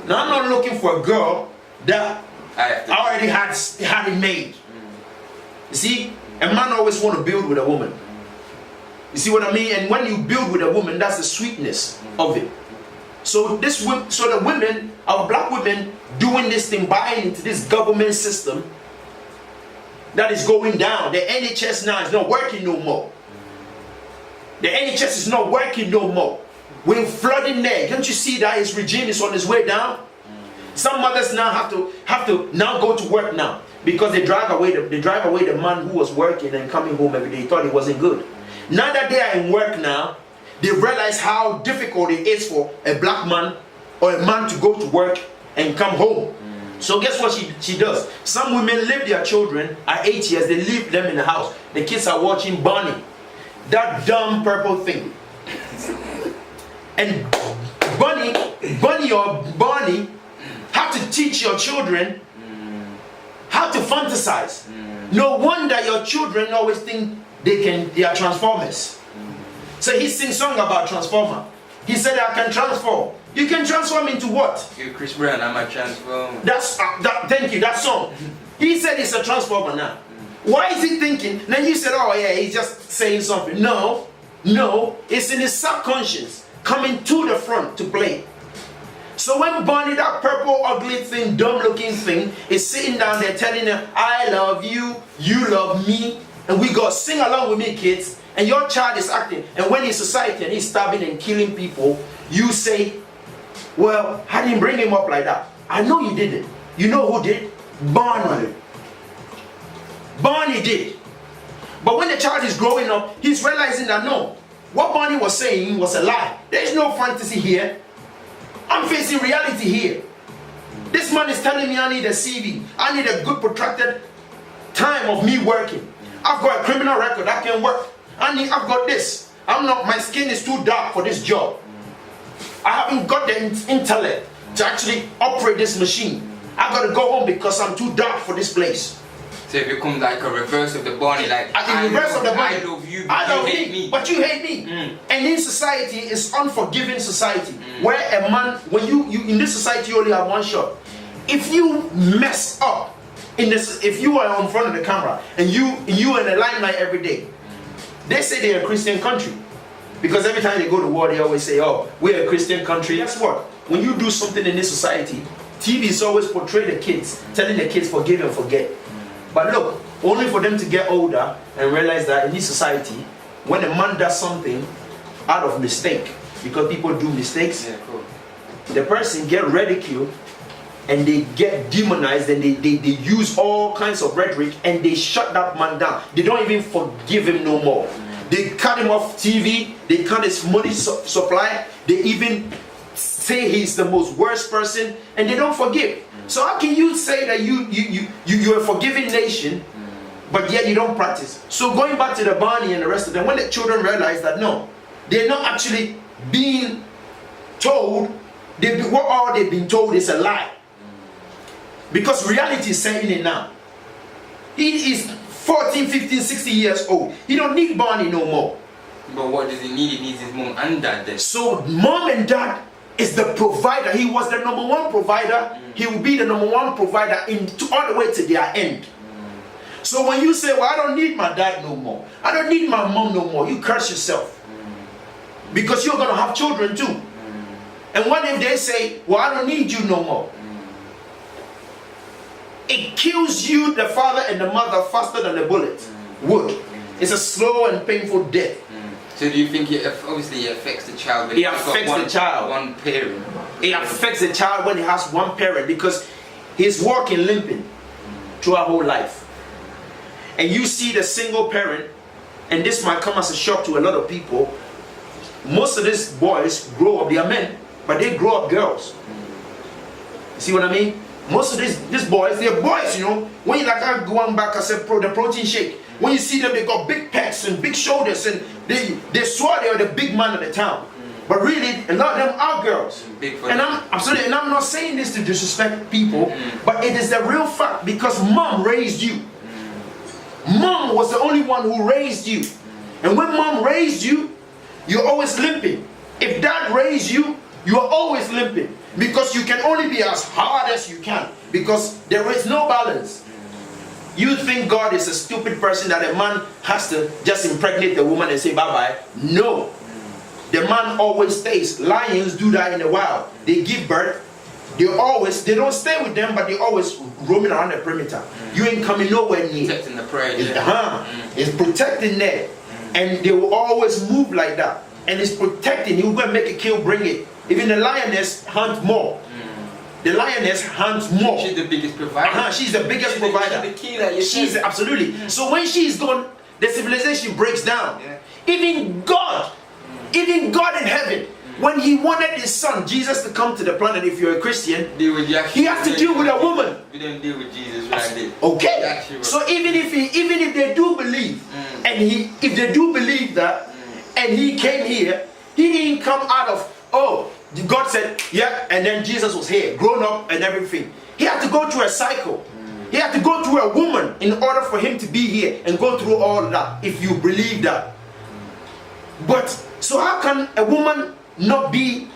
Now I'm not looking for a girl that already had it made. You see, a man always want to build with a woman. You see what I mean? And when you build with a woman, that's the sweetness of it. So the women, our black women, doing this thing, buying into this government system that is going down. The NHS now is not working no more. The NHS is not working no more. We're flooding there. Can't you see that his regime is on his way down? Some mothers now have to now go to work now because they drive away the man who was working and coming home every day. He thought it wasn't good. Now that they are in work now, they realize how difficult it is for a black man or a man to go to work and come home. So guess what she does? Some women leave their children at 8 years. They leave them in the house. The kids are watching Barney, that dumb purple thing. And Bunny have to teach your children how to fantasize. No wonder your children always think they are transformers. So he sings song about transformer. He said, I can transform. You can transform into what? You're Chris Brown, I'm a transformer. Thank you, that song. He said it's a transformer now. Why is he thinking? Then you said, oh yeah, he's just saying something. No, it's in his subconscious coming to the front to play. So when Bonnie, that purple ugly thing, dumb looking thing, is sitting down there telling her, I love you, you love me, and we go sing along with me kids, and your child is acting, and when in society and he's stabbing and killing people, you say, well, I didn't bring him up like that. I know you didn't. You know who did? Barney. Barney did. But when the child is growing up, he's realizing that no, what Barney was saying was a lie. There is no fantasy here. I'm facing reality here. This man is telling me I need a CV. I need a good protracted time of me working. I've got a criminal record. I can work. I've got this. My skin is too dark for this job. I haven't got the intellect to actually operate this machine. I got to go home because I'm too dark for this place. So it becomes like a reverse of the Barney, like I love you, but you hate me. But you hate me. And in society, it's unforgiving society, where a man, when you in this society, you only have one shot. If you mess up in this, if you are in front of the camera and you in the limelight every day, they say they're a Christian country. Because every time they go to war, they always say, oh, we're a Christian country. Guess what? When you do something in this society, TV is always portray the kids, telling the kids forgive and forget. But look, only for them to get older and realize that in this society, when a man does something out of mistake, because people do mistakes, the person get ridiculed and they get demonized and they use all kinds of rhetoric and they shut that man down. They don't even forgive him no more. They cut him off TV, they cut his money supply, they even say he's the most worst person and they don't forgive. So how can you say that you're a forgiving nation, but yet you don't practice? So going back to the Barney and the rest of them, when the children realize that no, they're not actually being told, what all they've been told is a lie. Because reality is setting in now. He is 14, 15, 60 years old. He don't need Barney no more. But what does he need? He needs his mom and dad then. So mom and dad is the provider. He was the number one provider. He will be the number one provider all the way to their end. So when you say, well, I don't need my dad no more, I don't need my mom no more, you curse yourself. Because you're going to have children too. And what if they say, well, I don't need you no more? It kills you, the father and the mother, faster than the bullet would. It's a slow and painful death. So do you think obviously it affects the child? It affects the child. One parent. It affects the child when he has one parent because he's walking limping throughout whole life. And you see the single parent, and this might come as a shock to a lot of people. Most of these boys grow up, they are men, but they grow up girls. You see what I mean? Most of these boys, they're boys, you know. When you like, I go on back, I said the protein shake. When you see them, they got big pecs and big shoulders, and they swear they are the big man of the town. But really, a lot of them are girls. And I'm not saying this to disrespect people, but it is the real fact because mom raised you. Mom was the only one who raised you. And when mom raised you, you're always limping. If dad raised you, you're always limping. Because you can only be as hard as you can. Because there is no balance. You think God is a stupid person that a man has to just impregnate the woman and say bye-bye. No. The man always stays. Lions do that in the wild. They give birth. They don't stay with them, but they always roaming around the perimeter. You ain't coming nowhere near. Protecting the prey. It's protecting there. And they will always move like that. And it's protecting. You go and make a kill, bring it. Even the lioness hunts more. The lioness hunts more. She's the biggest provider. She's the biggest provider. She's the key that she's absolutely. So when she's gone, the civilization breaks down. Even God in heaven, when he wanted his son Jesus to come to the planet, if you're a Christian, he has to deal with a woman. We don't deal with Jesus right there. Okay. So even if they do believe, and if they do believe that, and he came here, he didn't come out of God said, yeah, and then Jesus was here, grown up and everything. He had to go through a cycle. He had to go through a woman in order for him to be here and go through all of that, if you believe that. But, so how can a woman not be,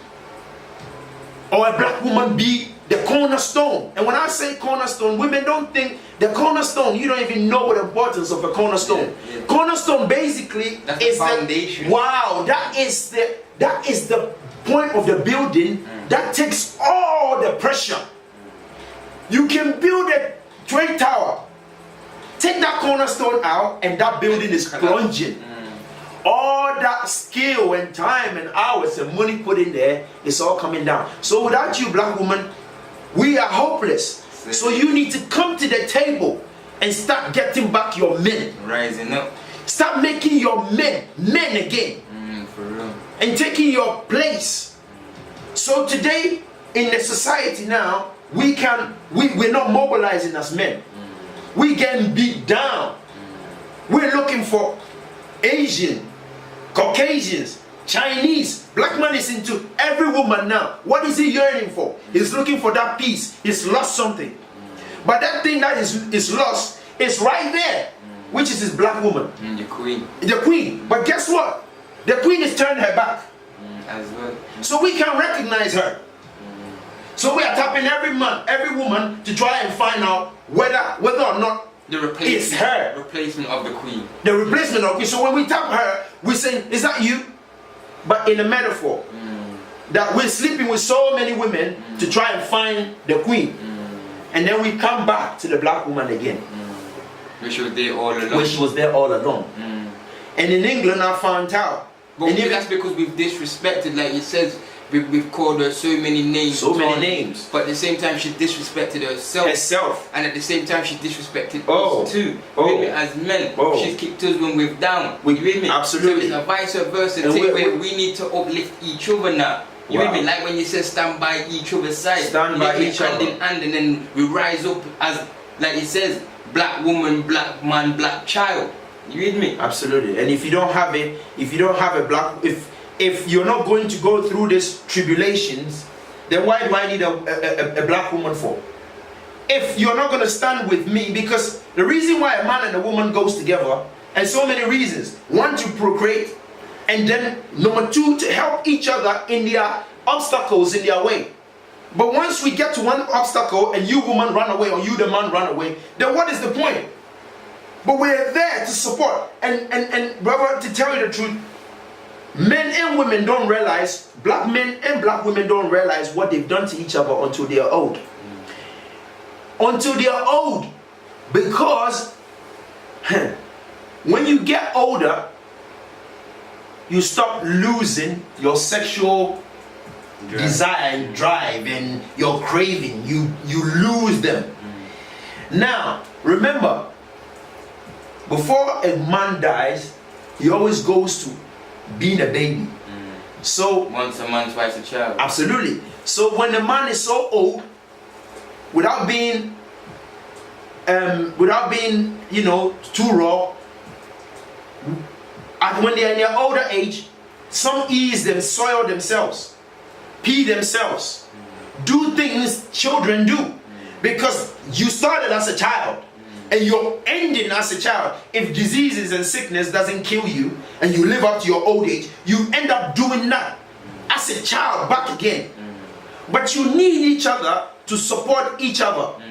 or a black woman be the cornerstone? And when I say cornerstone, women don't think the cornerstone, you don't even know the importance of a cornerstone. Cornerstone basically is the foundation. That is the point of the building that takes all the pressure. You can build a trade tower, take that cornerstone out, and that building is plunging. all that skill and time and hours and money put in there, it's all coming down. So without you, black woman, we are hopeless. So you need to come to the table and start getting back your men. Rising up. Start making your men again. For real. And taking your place. So today in the society now, we're not mobilizing as men. We getting beat down. We're looking for Asian, Caucasians, Chinese. Black man is into every woman now. What is he yearning for? He's looking for that peace. He's lost something. But that thing that is lost is right there, which is his black woman. The queen. The queen. But guess what? The queen is turning her back. As well. So we can recognize her. So we are tapping every man, every woman to try and find out whether or not the replacement, it's her. Replacement of the queen. The replacement of queen. So when we tap her, we say, is that you? But in a metaphor. That we're sleeping with so many women to try and find the queen. And then we come back to the black woman again. Which was there all along. Which was there all along. And in England I found out. But that's because we've disrespected, like it says, we've called her so many names. So many names. But at the same time she disrespected herself. And at the same time she disrespected us too. As men. She's kicked us when we're down. You with me? Absolutely. So it's a vice versa thing where we need to uplift each other now. You with me? Like when you say stand by each other's side. Stand by each other. Hand in hand, and then we rise up as, like it says, black woman, black man, black child. You with me? Absolutely. And if you don't have it, if you don't have a black, if you're not going to go through these tribulations, then why do I need a black woman for? If you're not going to stand with me, because the reason why a man and a woman goes together, and so many reasons. One, to procreate, and then number two, to help each other in their obstacles in their way. But once we get to one obstacle and you woman run away or you the man run away, then what is the point? But we're there to support. And brother, to tell you the truth, men and women don't realize, black men and black women don't realize what they've done to each other until they are old. Until they are old. Because when you get older, you stop losing your sexual desire and drive and your craving. You lose them. Now, remember, before a man dies, he always goes to being a baby. So once a man, twice a child. Absolutely. So when the man is so old, without being you know, too raw, and when they are in their older age, some ease them, soil themselves, pee themselves, do things children do, because you started as a child. And you're ending as a child. If diseases and sickness doesn't kill you and you live up to your old age, you end up doing that as a child back again. But you need each other to support each other.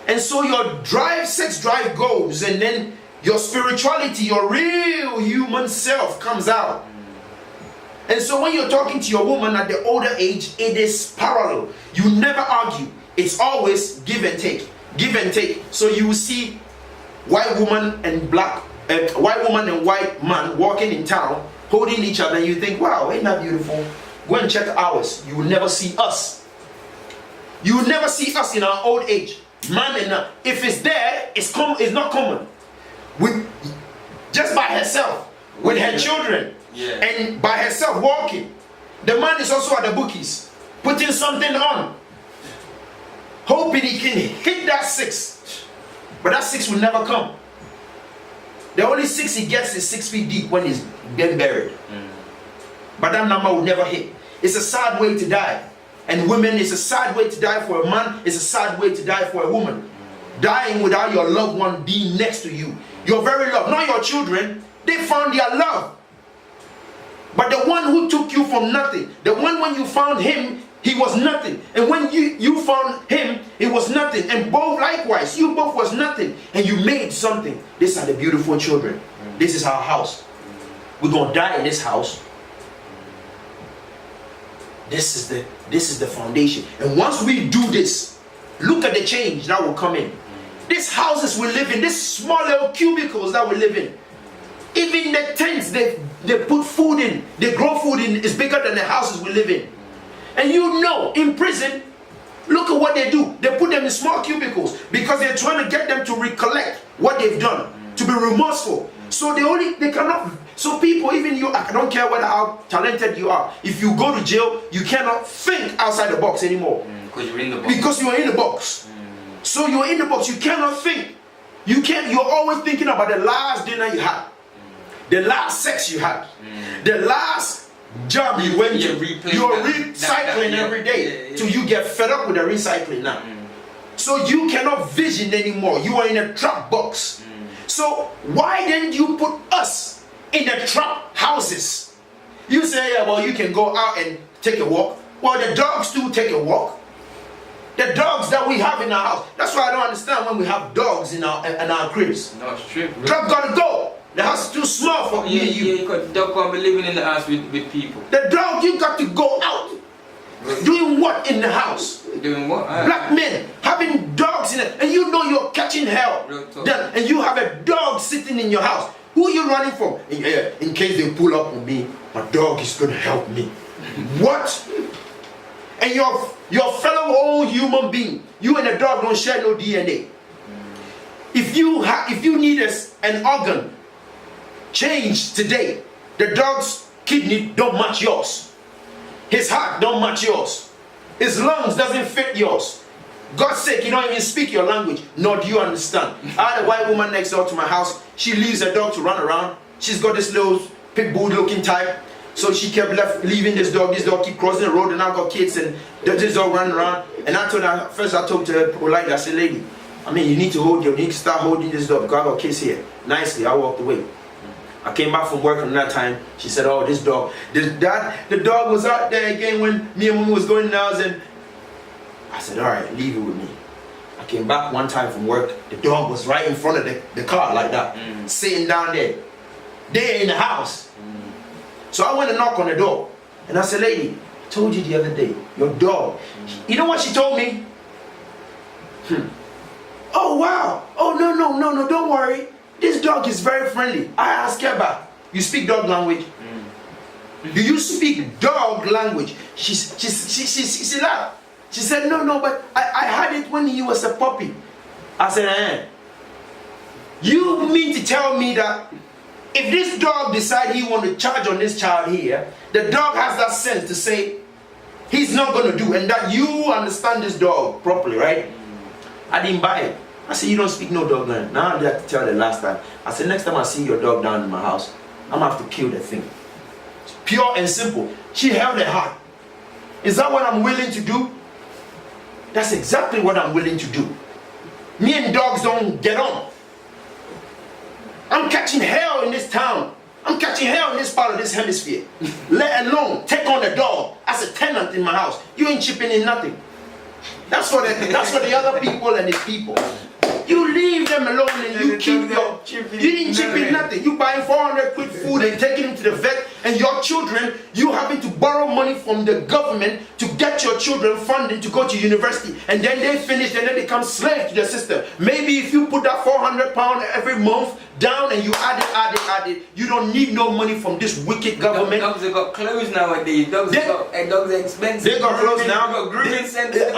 And so your drive, sex drive goes, and then your spirituality, your real human self comes out. And so when you're talking to your woman at the older age, it is parallel. You never argue. It's always give and take. Give and take. So you will see white woman and white man walking in town holding each other, and you think, wow, ain't that beautiful? Go and check ours. You will never see us. You will never see us in our old age. Man and if it's there, it's not common. Just by herself, with her children, and by herself walking. The man is also at the bookies, putting something on, hoping he can hit that 6, but that 6 will never come. The only 6 he gets is 6 feet deep when he's getting buried. But that number will never hit. It's a sad way to die. And women, it's a sad way to die for a man. It's a sad way to die for a woman. Dying without your loved one being next to you. Your very love, not your children. They found their love. But the one who took you from nothing, the one when you found him, he was nothing. And when you found him, it was nothing. And both likewise, you both was nothing. And you made something. These are the beautiful children. This is our house. We're going to die in this house. This is the foundation. And once we do this, look at the change that will come in. These houses we live in, these small little cubicles that we live in, even the tents, they put food in, they grow food in, is bigger than the houses we live in. And you know, in prison, look at what they do. They put them in small cubicles because they're trying to get them to recollect what they've done, to be remorseful. So they cannot, so people, even you, I don't care how talented you are, if you go to jail, you cannot think outside the box anymore. Because you're in the box. Because you're in the box. So you're in the box, you cannot think. You're always thinking about the last dinner you had, the last sex you had, the last job you went to. You're recycling every day till you get fed up with the recycling now. So you cannot vision anymore. You are in a trap box. So why didn't you put us in the trap houses? You say, yeah, well, you can go out and take a walk. Well, the dogs do take a walk. The dogs that we have in our house. That's why I don't understand when we have dogs in our cribs. No, it's true. Dog gotta go. The house is too small for me and you. Yeah, the dog can't be living in the house with people. The dog, you got to go out. Doing what in the house? Doing what? Black men having dogs in it, and you know you're catching hell. And you have a dog sitting in your house. Who are you running from? In case they pull up on me, my dog is gonna help me. What? And your fellow old human being, you and the dog don't share no DNA. If you need an organ changed today, the dog's kidney don't match yours. His heart don't match yours. His lungs doesn't fit yours. God's sake, you don't even speak your language, nor do you understand. I had a white woman next door to my house. She leaves her dog to run around. She's got this little pit bull looking type. So she kept leaving this dog. This dog keep crossing the road, and I got kids, and this dog running around. And I told her, first I talked to her politely. I said, lady, I mean, you need to start holding this dog because I got kids here. Nicely, I walked away. I came back from work another time. She said, oh, this dog, the dog was out there again when me and Mama was going down. And I said, all right, leave it with me. I came back one time from work. The dog was right in front of the car like that, sitting down there. They're in the house. So I went and knocked on the door. And I said, lady, I told you the other day, your dog. You know what she told me? Oh, wow. Oh, no, don't worry. This dog is very friendly. I asked her back. You speak dog language? Do you speak dog language? She laughed. She said, no, but I had it when he was a puppy. I said, You mean to tell me that if this dog decides he want to charge on this child here, the dog has that sense to say he's not going to do, and that you understand this dog properly, right? I didn't buy it. I said, you don't speak no dog language. Now I have to tell the last time. I said, next time I see your dog down in my house, I'm going to have to kill the thing. It's pure and simple. She held her heart. Is that what I'm willing to do? That's exactly what I'm willing to do. Me and dogs don't get on. I'm catching hell in this town. I'm catching hell in this part of this hemisphere. Let alone take on a dog as a tenant in my house. You ain't chipping in nothing. That's for the other people and the people. You leave them alone and you keep your... You didn't chip in nothing. You buying 400 quid food and taking them to the vet, and your children, you having to borrow money from the government to get your children funding to go to university, and then they finish and then they become slaves to the system. Maybe if you put that 400 pounds every month down and you add it, you don't need no money from this wicked government. Dogs have got clothes nowadays. Dogs are expensive. They got clothes now. They got grooming centers.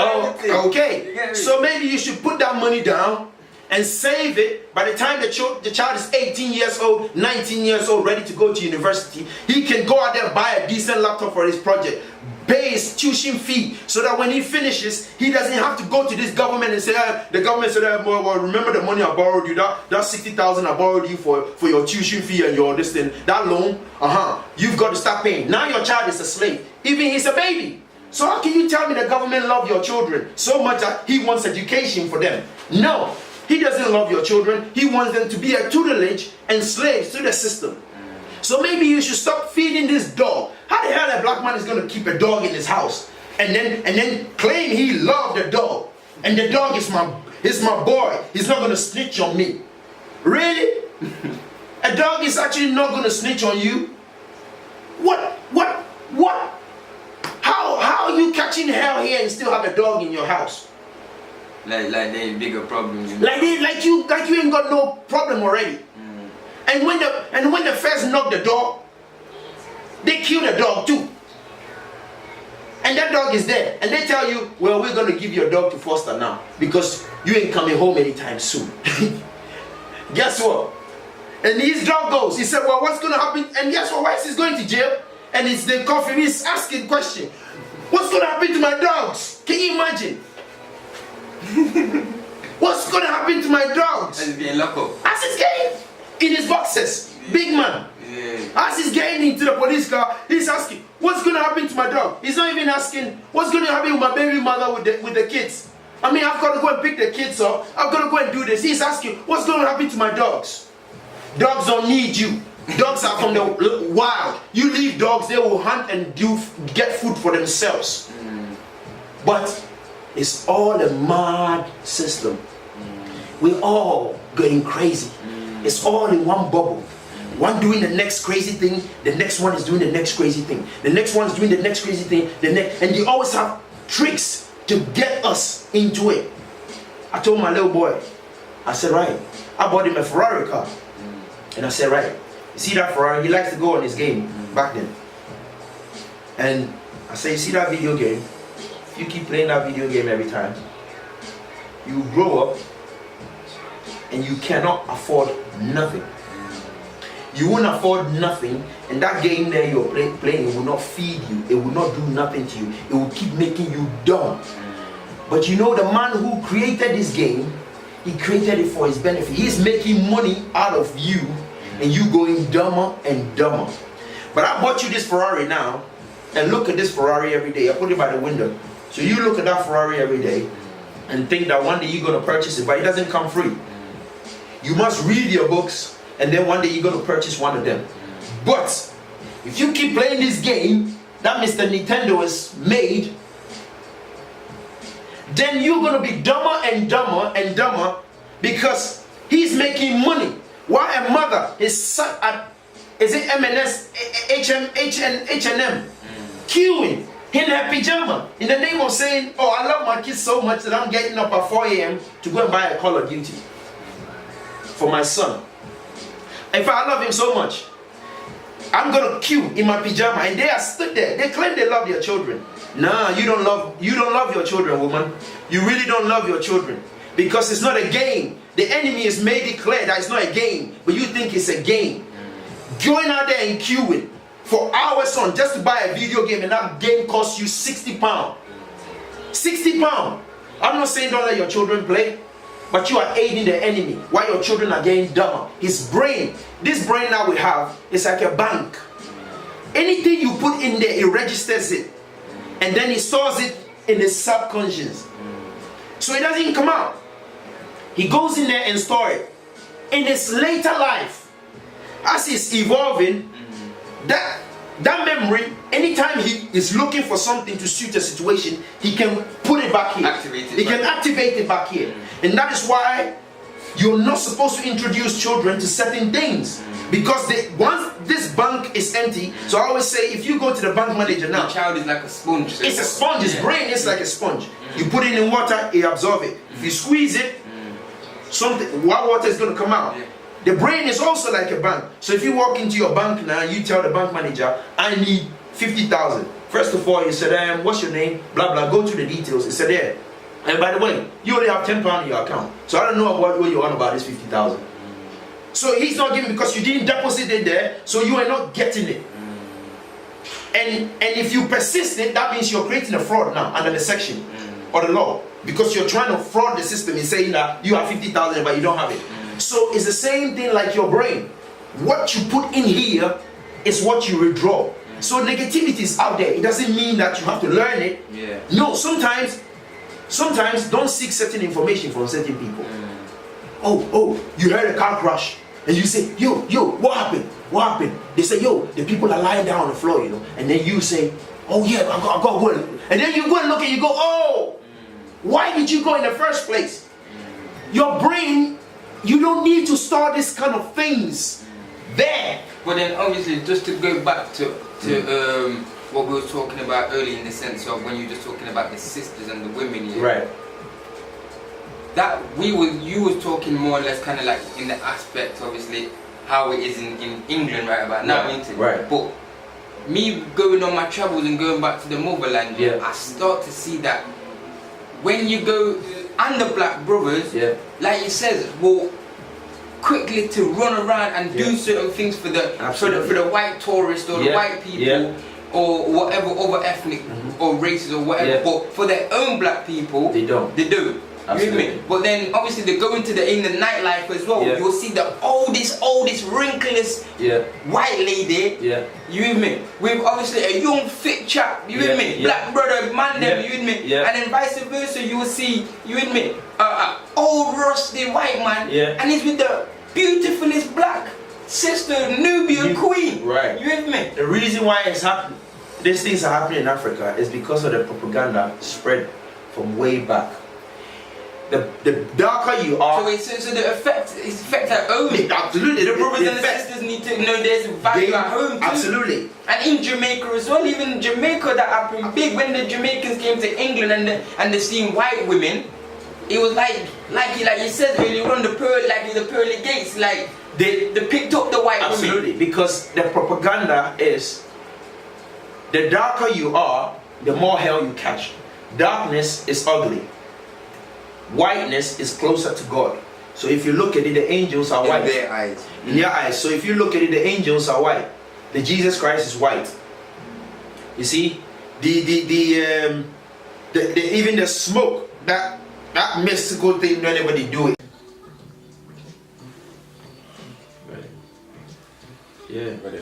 Okay. So maybe you should put that money down and save it. By the time the child is 18 years old, 19 years old, ready to go to university, he can go out there and buy a decent laptop for his project, pay his tuition fee, so that when he finishes, he doesn't have to go to this government and say, the government said, well, remember the money I borrowed you, that 60,000 I borrowed you for your tuition fee and your this thing, that loan, you've got to start paying. Now your child is a slave, even he's a baby. So how can you tell me the government love your children so much that he wants education for them? No. He doesn't love your children. He wants them to be a tutelage and slaves to the system. So maybe you should stop feeding this dog. How the hell a black man is going to keep a dog in his house and then claim he loved the dog, and the dog is my boy. He's not going to snitch on me. Really? A dog is actually not going to snitch on you? What? How are you catching hell here and still have a dog in your house? Like they bigger problems. Like you ain't got no problem already. And when the feds knock the door, They kill the dog too. And that dog is dead. And they tell you, well, we're going to give your dog to foster now because you ain't coming home anytime soon. Guess what? And his dog goes. He said, well, what's going to happen? And guess what? Why is he going to jail? And it's the coffee. He's asking question. What's going to happen to my dogs? Can you imagine? What's going to happen to my dogs? And he's being locked up. As he's getting in his boxes. Big man. Yeah. As he's getting into the police car, he's asking, what's going to happen to my dog? He's not even asking, what's going to happen with my baby mother with the kids? I mean, I've got to go and pick the kids up. I've got to go and do this. He's asking, what's going to happen to my dogs? Dogs don't need you. Dogs are from the wild. You leave dogs, they will hunt and get food for themselves. But it's all a mad system. We're all going crazy. It's all in one bubble. One doing the next crazy thing, the next one is doing the next crazy thing. The next one is doing the next crazy thing, and they always have tricks to get us into it. I told my little boy, I said, right, I bought him a Ferrari car. And I said, right, you see that Ferrari? He likes to go on his game back then. And I said, you see that video game? If you keep playing that video game every time, you grow up and you cannot afford nothing. You won't afford nothing, and that game there you're playing will not feed you. It will not do nothing to you. It will keep making you dumb. But you know, the man who created this game, he created it for his benefit. He's making money out of you, and you going dumber and dumber. But I bought you this Ferrari now, and look at this Ferrari every day. I put it by the window. So you look at that Ferrari every day, and think that one day you're going to purchase it, but it doesn't come free. You must read your books, and then one day you're going to purchase one of them. But if you keep playing this game that Mr. Nintendo has made, then you're going to be dumber and dumber and dumber because he's making money. While a mother is sat at, is it M&S, H&M, queuing in her pajama in the name of saying, oh, I love my kids so much that I'm getting up at 4 a.m. to go and buy a Call of Duty for my son. In fact, I love him so much, I'm gonna queue in my pajama, and they are stood there. They claim they love their children. Nah, you don't love your children, woman. You really don't love your children because it's not a game. The enemy has made it clear that it's not a game, but you think it's a game. Going out there and queuing for hours on just to buy a video game, and that game costs you £60. £60. I'm not saying don't let your children play, but you are aiding the enemy while your children are getting dumber. His brain, this brain that we have, is like a bank. Anything you put in there, it registers it. And then it stores it in the subconscious. So it doesn't come out. He goes in there and stores it. In his later life, as he's evolving, that memory, anytime he is looking for something to suit a situation, he can put it back here. He can activate it back here. And that is why you're not supposed to introduce children to certain things. Because once this bank is empty, so I always say, if you go to the bank manager now, the child is like a sponge. So it's a sponge. His brain is like a sponge. You put it in water, it absorbs it. If you squeeze it, water is going to come out. The brain is also like a bank. So if you walk into your bank now, you tell the bank manager, I need 50,000. First of all, you said, what's your name? Blah, blah. Go to the details. He said, yeah. And by the way, you only have £10 in your account. So I don't know what you're on about this 50,000. So he's not giving because you didn't deposit it there, so you are not getting it. And if you persist it, that means you're creating a fraud now under the section or the law. Because you're trying to fraud the system in saying that you have 50,000 but you don't have it. So it's the same thing like your brain. What you put in here is what you withdraw. So negativity is out there. It doesn't mean that you have to learn it. Yeah. No, sometimes don't seek certain information from certain people. Oh, you heard a car crash. And you say, yo, what happened? What happened? They say, yo, the people are lying down on the floor, And then you say, oh yeah, I got to go. And then you go and look and you go, oh, why did you go in the first place? Your brain, you don't need to store this kind of things there. But then obviously, just to go back to what we were talking about earlier, in the sense of when you were just talking about the sisters and the women, right? That you was talking more or less kind of like in the aspect, obviously, how it is in England right about now, isn't it? Right. But me going on my travels and going back to the motherland, I start to see that when you go and the black brothers, like it says, will quickly to run around and do certain things for the white tourist or the white people or whatever other ethnic or races or whatever, but for their own black people, they don't. You hear me? But then obviously they go into in the nightlife as well. You'll see the oldest, wrinkless white lady. You hear me? With obviously a young fit chap. You hear me? Black brother, man, them. You hear me? And then vice versa, you will see. You hear me? Old rusty white man, and he's with the beautifulest black sister, Nubian queen. Right. You hear me? The reason why it's happening, these things are happening in Africa, is because of the propaganda spread from way back. The darker you are, so the effect at home. Absolutely, the brothers and the sisters need to know there's value at home too. Absolutely. And in Jamaica as well, even Jamaica that happened big when the Jamaicans came to England and they seen white women. It was like you said earlier on, the pearly gates, like they picked up the white women. Absolutely, because the propaganda is the darker you are, the more hell you catch. Darkness is ugly. Whiteness is closer to God. So if you look at it, the angels are white. In their eyes. In their eyes. So if you look at it, the angels are white. The Jesus Christ is white. You see, even the smoke, that mystical thing, nobody do it. Right. Yeah. Ready.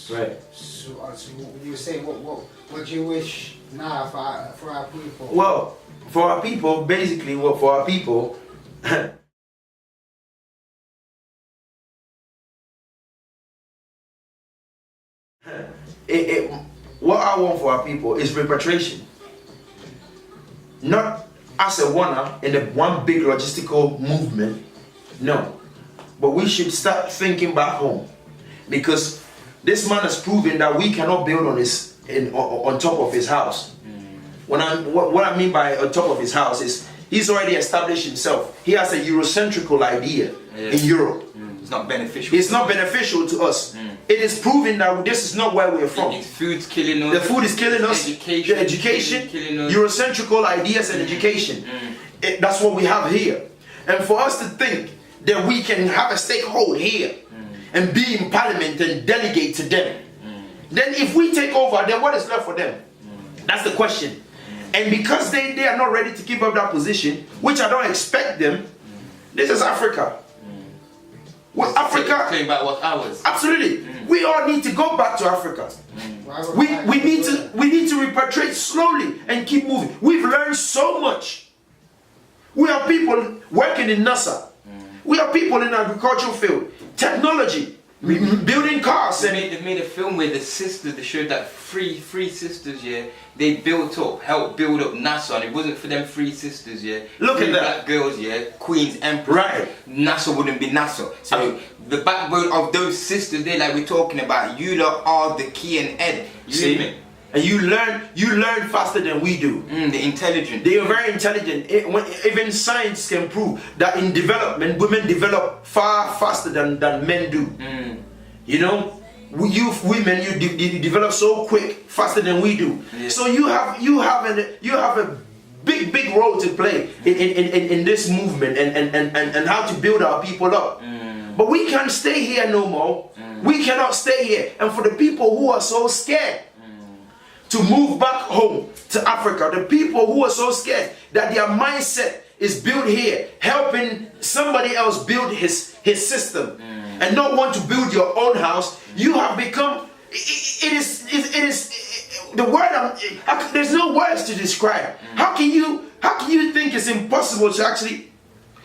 Right. So you say what do you wish now for our people? Well, for our people, basically, for our people, what I want for our people is repatriation. Not as a one in the one big logistical movement, no. But we should start thinking back home, because this man has proven that we cannot build on top of his house. What I mean by on top of his house is he's already established himself. He has a Eurocentrical idea in Europe. It's not beneficial. It's not beneficial to us. It is proven that this is not where we're from. Food's killing us. The food is killing us. The education, killing us. Eurocentrical ideas and education. That's what we have here. And for us to think that we can have a stakehold here and be in parliament and delegate to them, then if we take over, then what is left for them? That's the question. And because they are not ready to give up that position, which I don't expect them, this is Africa. Well, Africa, claim back what's ours. Absolutely. We all need to go back to Africa. We need to repatriate slowly and keep moving. We've learned so much. We are people working in NASA. We are people in the agricultural field, technology, building cars. They made a film where the sisters, they showed that three sisters, they helped build up NASA, and it wasn't for them three sisters, Look at that. Black girls, Queens, Empress. Right. NASA wouldn't be NASA. So the backbone of those sisters, like we're talking about, you lot are the key and head. You see me? And you learn faster than we do. They're intelligent. They are very intelligent. Even science can prove that in development, women develop far faster than men do. You know, women, you develop so quick, faster than we do. So you have a big role to play in this movement and how to build our people up. But we can't stay here no more. We cannot stay here. And for the people who are so scared to move back home to Africa, the people who are so scared that their mindset is built here, helping somebody else build his system, and not want to build your own house, you have become, it is the word, there's no words to describe. How can you think it's impossible to actually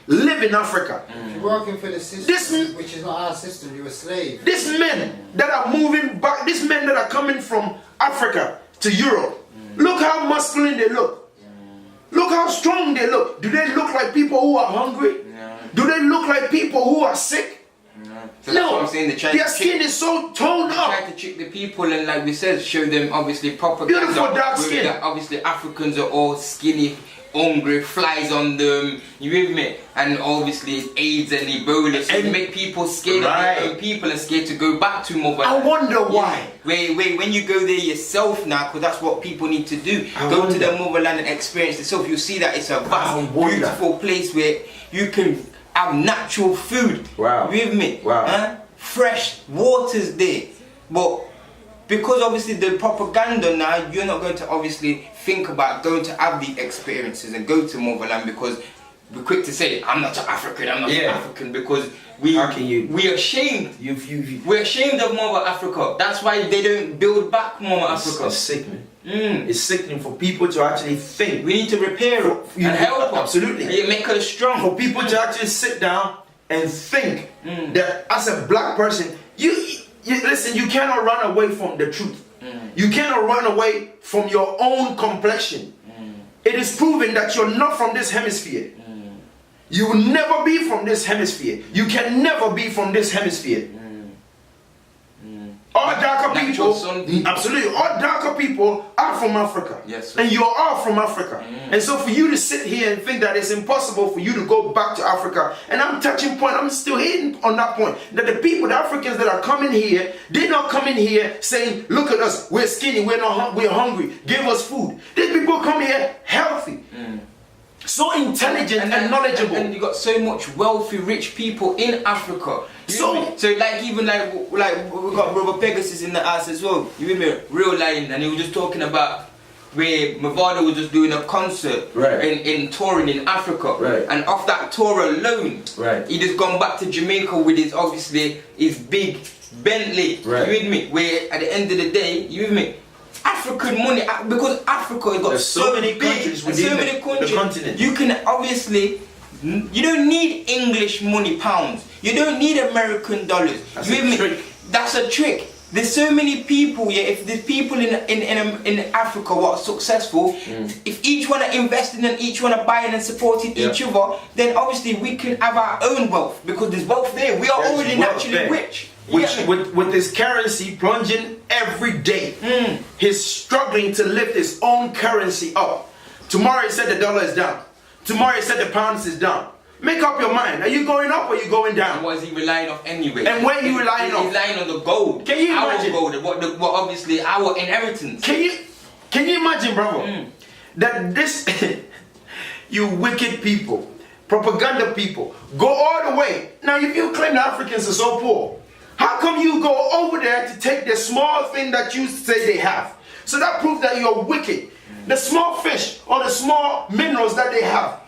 live in Africa? You're working for the system, which is not our system, you're a slave. These men that are moving back, these men that are coming from Africa to Europe, look how masculine they look. Look how strong they look. Do they look like people who are hungry? Do they look like people who are sick? So that's what I'm saying. Their skin is so toned up. Try to trick the people, and like we said, show them obviously propaganda. Beautiful dark skin. That obviously Africans are all skinny, hungry, flies on them, you with me? And obviously AIDS and Ebola, so And- it make people scared of their own people and scared to go back to motherland. I wonder why. Wait, when you go there yourself now, because that's what people need to do. Go to the motherland and experience yourself. You'll see that it's a vast, beautiful place where you can have natural food. Wow. You with me? Wow. Huh? Fresh water's there. But because obviously the propaganda now, you're not going to obviously think about going to have the experiences and go to motherland, because we're quick to say, I'm not African, I'm not African, because How can you? we're ashamed. We're ashamed of Mother Africa. That's why they don't build back Mother Africa. It's sickening. It's sickening for people to actually think. We need to repair it and help her. Absolutely. Yeah, make her strong. For people to actually sit down and think that as a black person, you listen, you cannot run away from the truth. You cannot run away from your own complexion. It is proven that you're not from this hemisphere. You will never be from this hemisphere. You can never be from this hemisphere. All darker people, absolutely, all darker people are from Africa. Yes, and you are all from Africa. And so for you to sit here and think that it's impossible for you to go back to Africa, and I'm touching point, I'm still hitting on that point, that the people, the Africans that are coming here, they're not coming here saying, look at us, we're skinny, we're hungry, give us food. These people come here healthy. So intelligent and knowledgeable. And you got so much wealthy, rich people in Africa. So like even like we got Brother Pegasus in the house as well. You with me? Real Lion, and he was just talking about where Mavado was just doing a concert in touring in Africa. And off that tour alone, he just gone back to Jamaica with his big Bentley. You with me? Where at the end of the day, you with me? African money, because Africa has got so many countries within the continent. You can obviously, you don't need English money, pounds. You don't need American dollars. That's a trick. That's a trick. There's so many people. Yeah, if there's people in Africa who are successful, if each one are investing and each one are buying and supporting each other, then obviously we can have our own wealth, because there's wealth there. We are already naturally rich. With his currency plunging every day, he's struggling to lift his own currency up. Tomorrow he said the dollar is down. Tomorrow he said the pound is down. Make up your mind. Are you going up or are you going down? And what is he relying on anyway? And where are you relying on? He's relying on the gold. Can you imagine? Our gold, what obviously our inheritance. Can you imagine, brother, that this you wicked people, propaganda people, go all the way. Now, if you claim the Africans are so poor, how come you go over there to take the small thing that you say they have? So that proves that you're wicked. The small fish or the small minerals that they have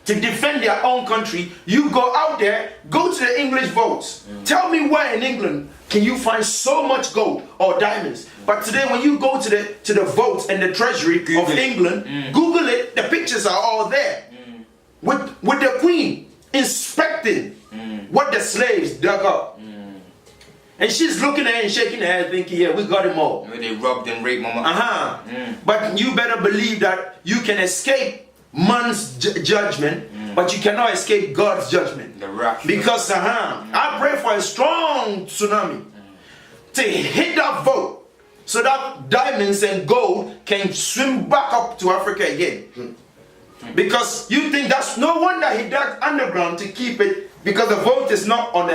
to defend their own country, you go out there, go to the English votes. Tell me where in England can you find so much gold or diamonds? But today when you go to the votes and the treasury of England, Google it, the pictures are all there. With the Queen inspecting what the slaves dug up. And she's looking at it and shaking her head thinking, yeah, we got them all. Where they robbed and raped mama. But you better believe that you can escape man's judgment, but you cannot escape God's judgment. The wrath. Because I pray for a strong tsunami to hit that vote so that diamonds and gold can swim back up to Africa again. Because you think that's no wonder he dug underground to keep it, because the vote is not on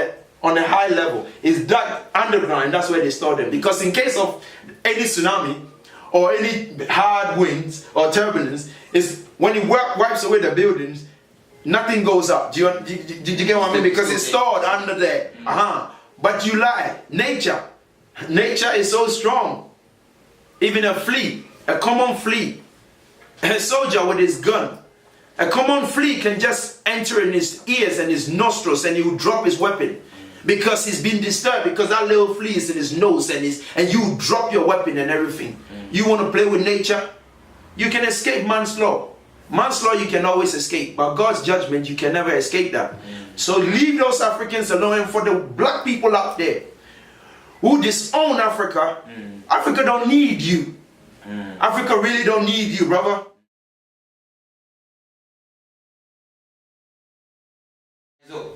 a high level. It's dug underground, and that's where they store them. Because in case of any tsunami or any hard winds or turbulence, is when it wipes away the buildings, nothing goes up. Did you get what I mean? Because it's stored under there. But you lie. Nature is so strong. Even a flea, a common flea, a soldier with his gun, a common flea can just enter in his ears and his nostrils, and he will drop his weapon. Because he's been disturbed, because that little flea is in his nose, and you drop your weapon and everything. You want to play with nature? You can escape man's law. Man's law you can always escape, but God's judgment you can never escape that. So leave those Africans alone. And for the black people out there who disown Africa, Africa don't need you. Africa really don't need you, brother.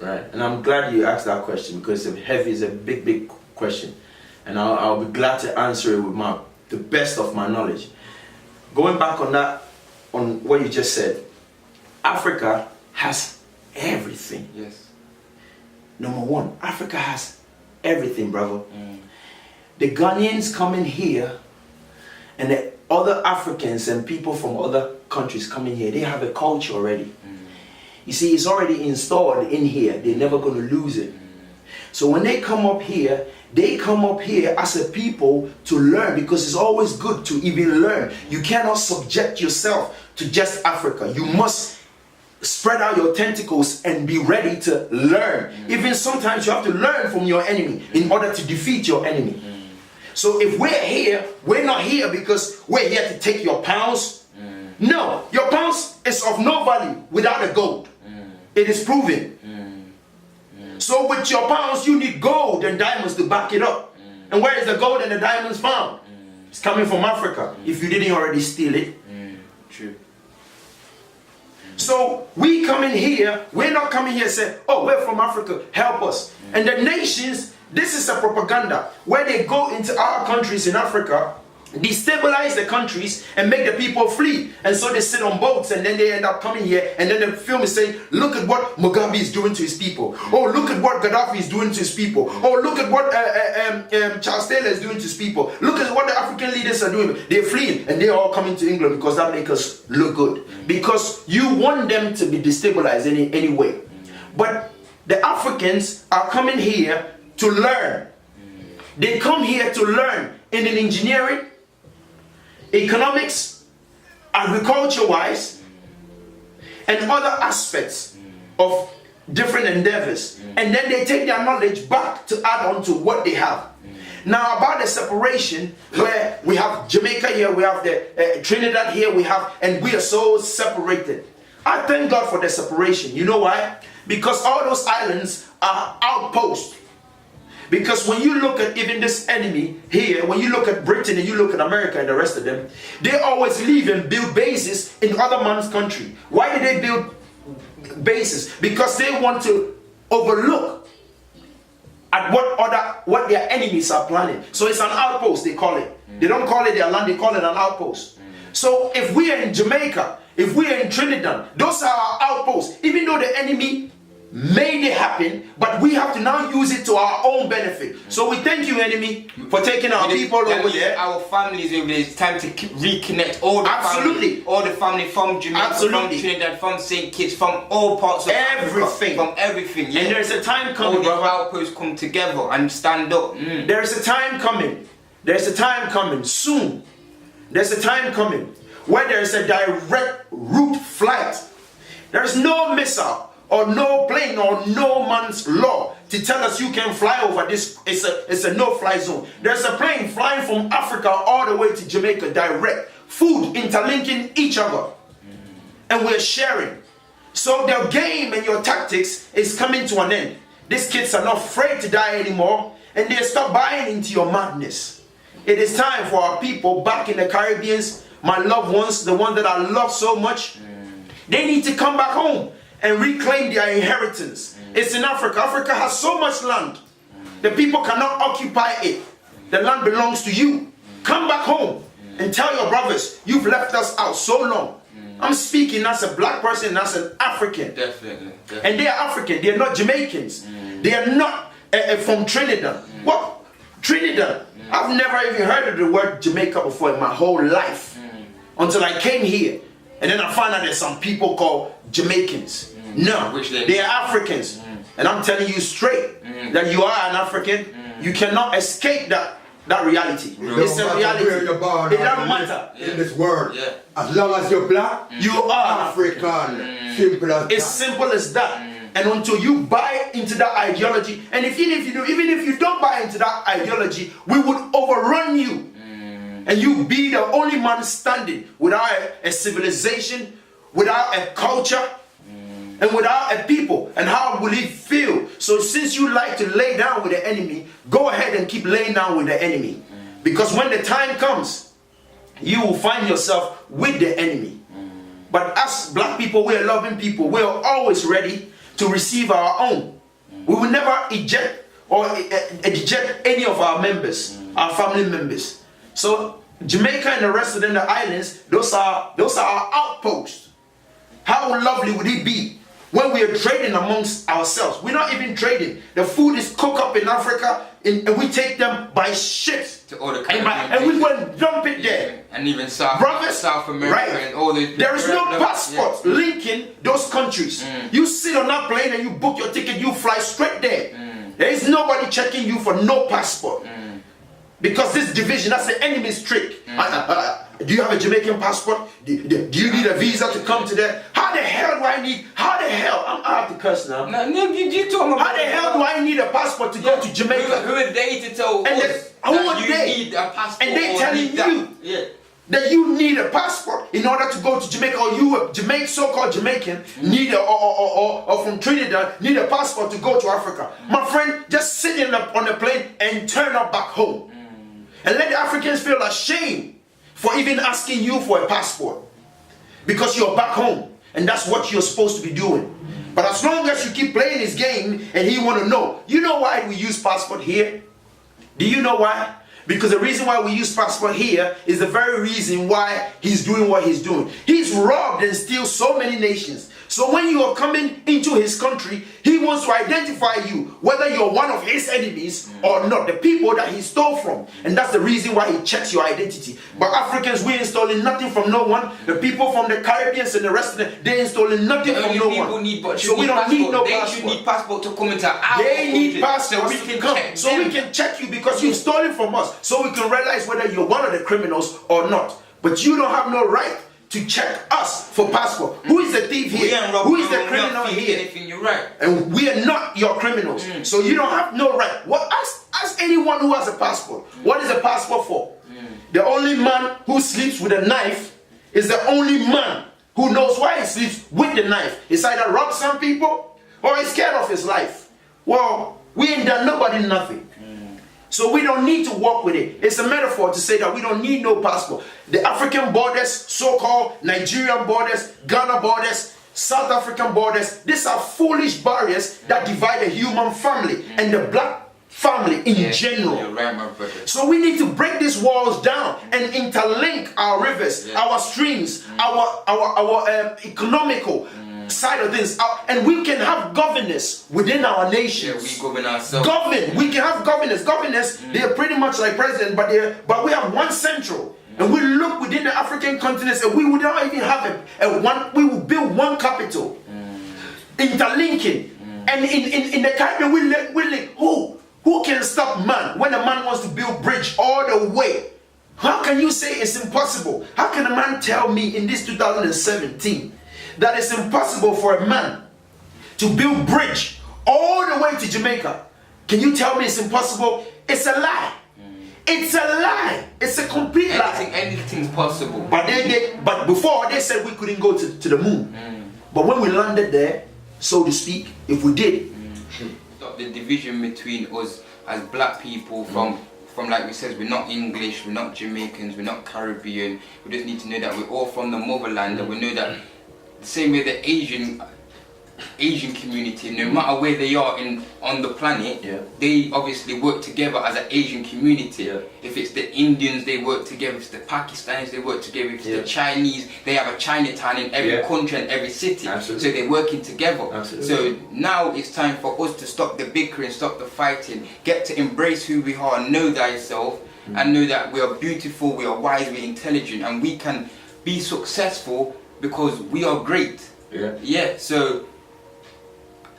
Right, and I'm glad you asked that question, because it's a big question, and I'll be glad to answer it with the best of my knowledge. Going back on what you just said, Africa has everything. Yes. Number one, Africa has everything, brother. The Ghanaians coming here and the other Africans and people from other countries coming here, they have a culture already. You see, it's already installed in here. They're never going to lose it. So when they come up here, they come up here as a people to learn, because it's always good to even learn. You cannot subject yourself to just Africa. You must spread out your tentacles and be ready to learn. Even sometimes you have to learn from your enemy in order to defeat your enemy. So if we're here, we're not here because we're here to take your pounds. No, your pounds is of no value without the gold. It is proven. So with your pounds, you need gold and diamonds to back it up. And where is the gold and the diamonds found? It's coming from Africa, if you didn't already steal it. True. So we come in here, we're not coming here and say, oh, we're from Africa, help us. And the nations, this is a propaganda where they go into our countries in Africa, destabilize the countries and make the people flee. And so they sit on boats and then they end up coming here, and then the film is saying, look at what Mugabe is doing to his people. Oh, look at what Gaddafi is doing to his people. Oh, look at what Charles Taylor is doing to his people. Look at what the African leaders are doing. They're fleeing and they're all coming to England because that makes us look good. Because you want them to be destabilized anyway. But the Africans are coming here to learn. They come here to learn in an engineering, economics, agriculture-wise, and other aspects of different endeavors. And then they take their knowledge back to add on to what they have. Now about the separation, where we have Jamaica here, we have the Trinidad here, and we are so separated. I thank God for the separation. You know why? Because all those islands are outposts. Because when you look at even this enemy here, when you look at Britain and you look at America and the rest of them, they always leave and build bases in other man's country. Why do they build bases? Because they want to overlook at what their enemies are planning. So it's an outpost, they call it. They don't call it their land, they call it an outpost. So if we are in Jamaica, if we are in Trinidad, those are our outposts. Even though the enemy made it happen, but we have to now use it to our own benefit. So we thank you, enemy, for taking our people over there. Our families over there. It's time to reconnect all the family, all the family from Jamaica, from Trinidad, from St. Kitts, from all parts of everything, Africa, from everything. Yeah. And there's a time coming, all the outposts come together and stand up. There's a time coming. There's a time coming soon. There's a time coming where there's a direct route flight. There's no missile or no plane or no man's law to tell us you can fly over this. It's a no-fly zone. There's a plane flying from Africa all the way to Jamaica direct. Food interlinking each other. And we're sharing. So their game and your tactics is coming to an end. These kids are not afraid to die anymore, and they stop buying into your madness. It is time for our people back in the Caribbean, my loved ones, the ones that I love so much, they need to come back home and reclaim their inheritance. It's in Africa. Africa has so much land. The people cannot occupy it. The land belongs to you. Come back home and tell your brothers, you've left us out so long. I'm speaking as a black person, as an African. Definitely. And they are African. They are not Jamaicans. They are not from Trinidad. What? Trinidad? I've never even heard of the word Jamaica before in my whole life. Until I came here. And then I found out there's some people called Jamaicans. No, they are Africans. And I'm telling you straight that you are an African. You cannot escape that reality. It's a reality. It doesn't matter in this world. As long as you're black, you are African. Simple as that. It's simple as that. And until you buy into that ideology, and even if you don't buy into that ideology, we would overrun you. And you be the only man standing without a civilization, without a culture, and without a people. And how will he feel? So since you like to lay down with the enemy, go ahead and keep laying down with the enemy. Because when the time comes, you will find yourself with the enemy. But us black people, we are loving people. We are always ready to receive our own. We will never eject or eject any of our members, our family members. So Jamaica and the rest of them, the islands, those are our outposts. How lovely would it be when we are trading amongst ourselves? We're not even trading. The food is cooked up in Africa, and we take them by ships to all the and we go and dump it there. And even South America, right? And all the there is no passport linking those countries. You sit on that plane and you book your ticket, you fly straight there. There is nobody checking you for no passport. Because this division, that's the enemy's trick. Do you have a Jamaican passport? Do you need a visa to come to there? How the hell do I need? How the hell? I have to curse now. No, you talking about? How the hell do I need a passport to go to Jamaica? Who are they to tell and us who that are you they? need a passport? And they telling you that you need a passport in order to go to Jamaica, or you, a so-called Jamaican, need or from Trinidad, need a passport to go to Africa. My friend, just sit on the plane and turn up back home. And let the Africans feel ashamed for even asking you for a passport. Because you're back home. And that's what you're supposed to be doing. But as long as you keep playing this game and he want to know, you know why we use passport here? Do you know why? Because the reason why we use passport here is the very reason why he's doing what he's doing. He's robbed and steals so many nations. So when you are coming into his country, he wants to identify you, whether you're one of his enemies or not, the people that he stole from. And that's the reason why he checks your identity. But Africans, we ain't stolen nothing from no one. The people from the Caribbean and the rest of them, they ain't stolen nothing from no one. So we don't need no passport. They should need passport to come into our They need passport so we can come. So we can check you because you've stolen from us. So we can realize whether you're one of the criminals or not. But you don't have no right to check us for passport. Who is the thief here? Who is the criminal here? Anything, you're right. And we are not your criminals. So you don't have no right. What? Ask anyone who has a passport. What is a passport for? The only man who sleeps with a knife is the only man who knows why he sleeps with the knife. He's either robbed some people or he's scared of his life. Well, we ain't done nobody nothing. So we don't need to walk with it. It's a metaphor to say that we don't need no passport. The African borders, so-called Nigerian borders, Ghana borders, South African borders, these are foolish barriers that divide the human family and the black family in general. You're right, my brother. So we need to break these walls down and interlink our rivers, our streams, our economical side of things, and we can have governance within our nations. We govern ourselves. We can have governance. They are pretty much like president, but we have one central. And we look within the African continent, and we would not even have we will build one capital, interlinking. And in the Caribbean, we link who can stop man when a man wants to build bridge all the way? How can you say it's impossible? How can a man tell me in this 2017 that it's impossible for a man to build bridge all the way to Jamaica? Can you tell me it's impossible? It's a lie. It's a lie. It's a complete lie. Anything's possible. But before they said we couldn't go to the moon. But when we landed there, so to speak, if we did, stop the division between us as black people from like we said, we're not English, we're not Jamaicans, we're not Caribbean. We just need to know that we're all from the motherland, and we know that the same way the Asian community, no matter where they are on the planet, they obviously work together as an Asian community. If it's the Indians, they work together. If it's the Pakistanis, they work together. If it's the Chinese, they have a Chinatown in every country and every city. So they're working together. So now it's time for us to stop the bickering, stop the fighting, get to embrace who we are, know thyself, and know that we are beautiful, we are wise, we're intelligent, and we can be successful because we are great. So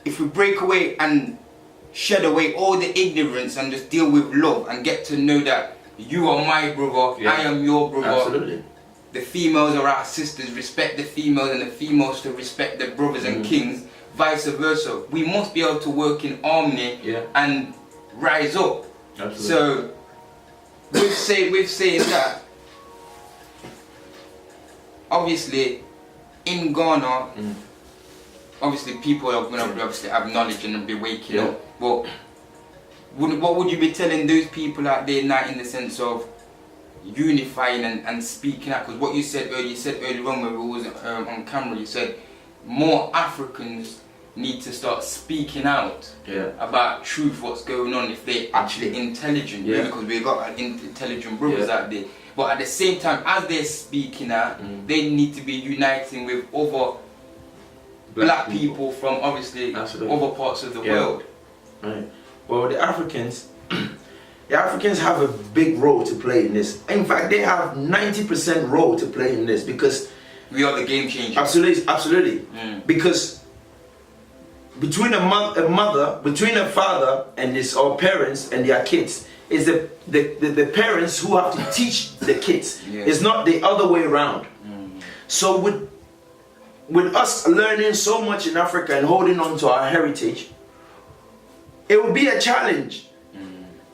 if we break away and shed away all the ignorance and just deal with love and get to know that you are my brother, I am your brother. The females are our sisters, respect the females, and the females to respect the brothers and kings, vice versa. We must be able to work in harmony and rise up. So with saying that, obviously in Ghana, obviously people are going to obviously have knowledge and be waking up, but what would you be telling those people out there now in the sense of unifying and speaking out? Because what you said earlier on when we was on camera, you said more Africans need to start speaking out about truth, what's going on, if they're actually intelligent, because we've got intelligent brothers out there. But at the same time, as they're speaking out, they need to be uniting with other black people from obviously other parts of the world. Right. Well, the Africans have a big role to play in this. In fact, they have 90% role to play in this because we are the game changers. Absolutely. Because between a mother, between a father and his or parents and their kids, is the parents who have to teach the kids. It's not the other way around. So with us learning so much in Africa and holding on to our heritage, it will be a challenge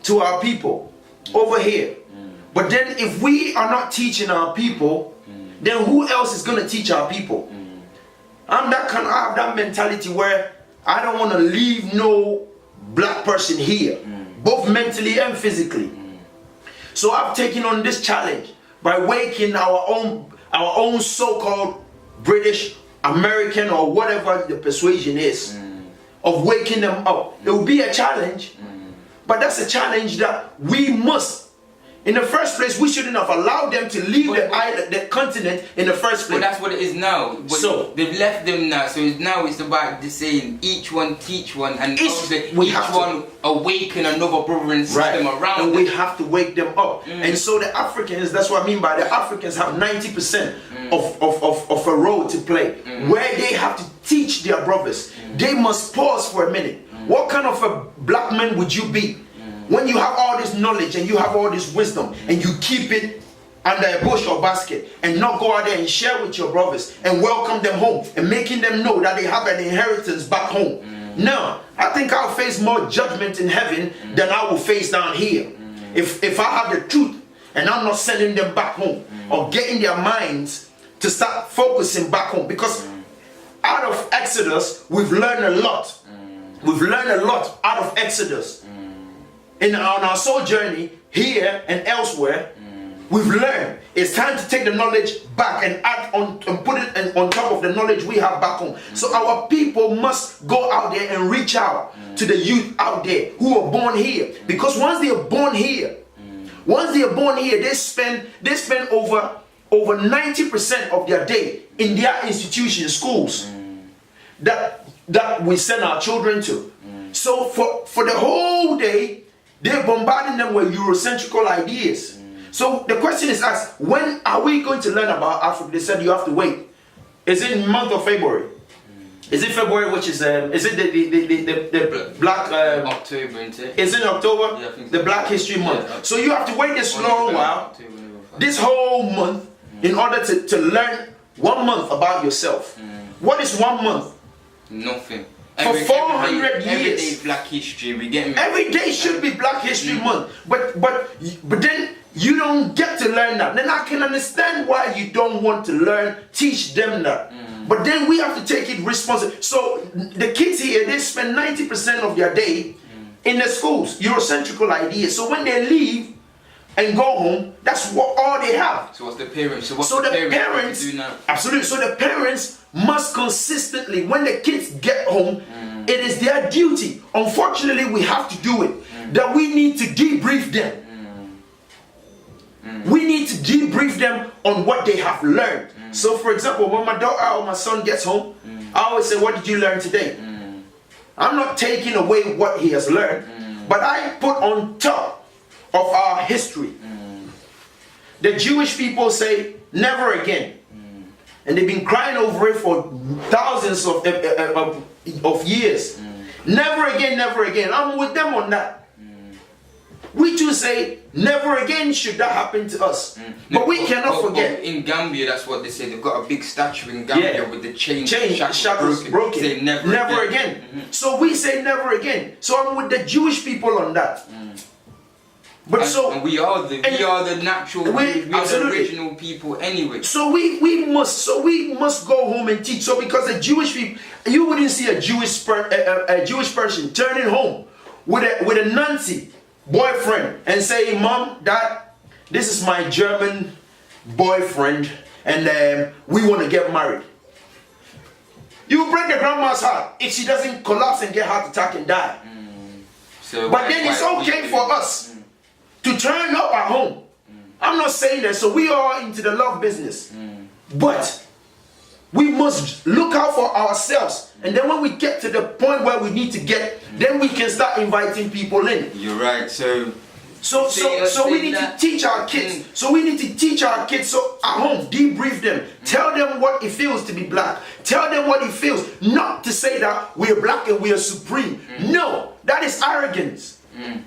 to our people over here. But then if we are not teaching our people, then who else is going to teach our people? I have that mentality where I don't want to leave no black person here, both mentally and physically. So I've taken on this challenge by waking our own so-called British, American, or whatever the persuasion is, of waking them up. It will be a challenge, but that's a challenge that we must. In the first place, we shouldn't have allowed them to leave the continent in the first place. But that's what it is now. But so they've left them now. So now it's about the saying, each one teach one, and obviously each one awaken another brother and system around. And we have to wake them up. And so the Africans, that's what I mean by the Africans have 90% of a role to play, where they have to teach their brothers. They must pause for a minute. What kind of a black man would you be when you have all this knowledge and you have all this wisdom and you keep it under a bush or basket and not go out there and share with your brothers and welcome them home and making them know that they have an inheritance back home? No, I think I'll face more judgment in heaven than I will face down here. If I have the truth and I'm not sending them back home or getting their minds to start focusing back home, because out of Exodus we've learned a lot. We've learned a lot out of Exodus. On our soul journey here and elsewhere, we've learned it's time to take the knowledge back and add on and put it on top of the knowledge we have back home. So our people must go out there and reach out to the youth out there who are born here, because once they are born here, they spend over 90% of their day in their institutions, schools that we send our children to. So for the whole day, they're bombarding them with Eurocentrical ideas. So the question is asked, when are we going to learn about Africa? They said you have to wait. Is it in the month of February? Is it February, which is it the black October, isn't it? Is it October? Yeah, I think the so. Black History Month. Yeah, so you have to wait this long while, this whole month, in order to learn 1 month about yourself. What is 1 month? Nothing. For 400 years. Every day Black History. We get every day should be Black History Month. But then you don't get to learn that. Then I can understand why you don't want to learn, teach them that. But then we have to take it responsible. So the kids here, they spend 90% of their day in the schools, Eurocentrical ideas. So when they leave and go home, that's what all they have. So what's the parents? So the parents do now? Absolutely. So the parents must consistently, when the kids get home, it is their duty. Unfortunately, we have to do it. That we need to debrief them. We need to debrief them on what they have learned. So for example, when my daughter or my son gets home, I always say, what did you learn today? I'm not taking away what he has learned, but I put on top of our history. The Jewish people say, never again. And they've been crying over it for thousands of years. Never again, never again. I'm with them on that. We too say, never again should that happen to us. But we cannot forget. In Gambia, that's what they say. They've got a big statue in Gambia with the shackles broken. Say never again. So we say never again. So I'm with the Jewish people on that. But and we are the natural, we are the original people anyway. So we must go home and teach. So because the Jewish people, you wouldn't see a Jewish person turning home with a Nazi boyfriend and saying, Mom, Dad, this is my German boyfriend and we want to get married. You break the grandma's heart if she doesn't collapse and get heart attack and die. But then it's okay for us to turn up at home. I'm not saying that. So we are into the love business. But We must look out for ourselves. And then when we get to the point where we need to get, then we can start inviting people in. You're right. So we need to teach our kids. So we need to teach our kids. So at home, debrief them. Tell them what it feels to be black. Tell them what it feels. Not to say that we are black and we are supreme. No, that is arrogance.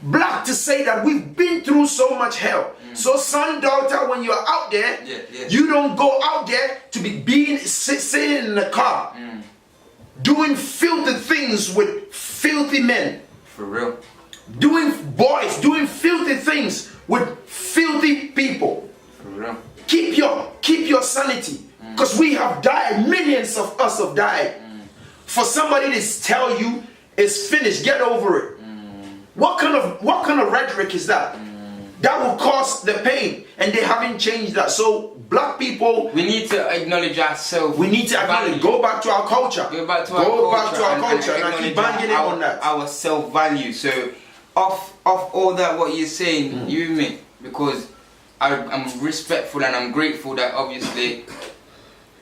Black to say that we've been through so much hell. So son, daughter, when you're out there, you don't go out there to be sitting in the car doing filthy things with filthy men. For real. Doing filthy things with filthy people. For real. Keep your sanity. Because we have died, millions of us have died. For somebody to tell you it's finished, get over it. What kind of rhetoric is that? That will cause the pain, and they haven't changed that. So black people, we need to acknowledge ourselves. We need to acknowledge, go back to our culture. Go back to our culture and keep banging on that. Our self-value. So off all that what you're saying, you with me? Because I'm respectful and I'm grateful that obviously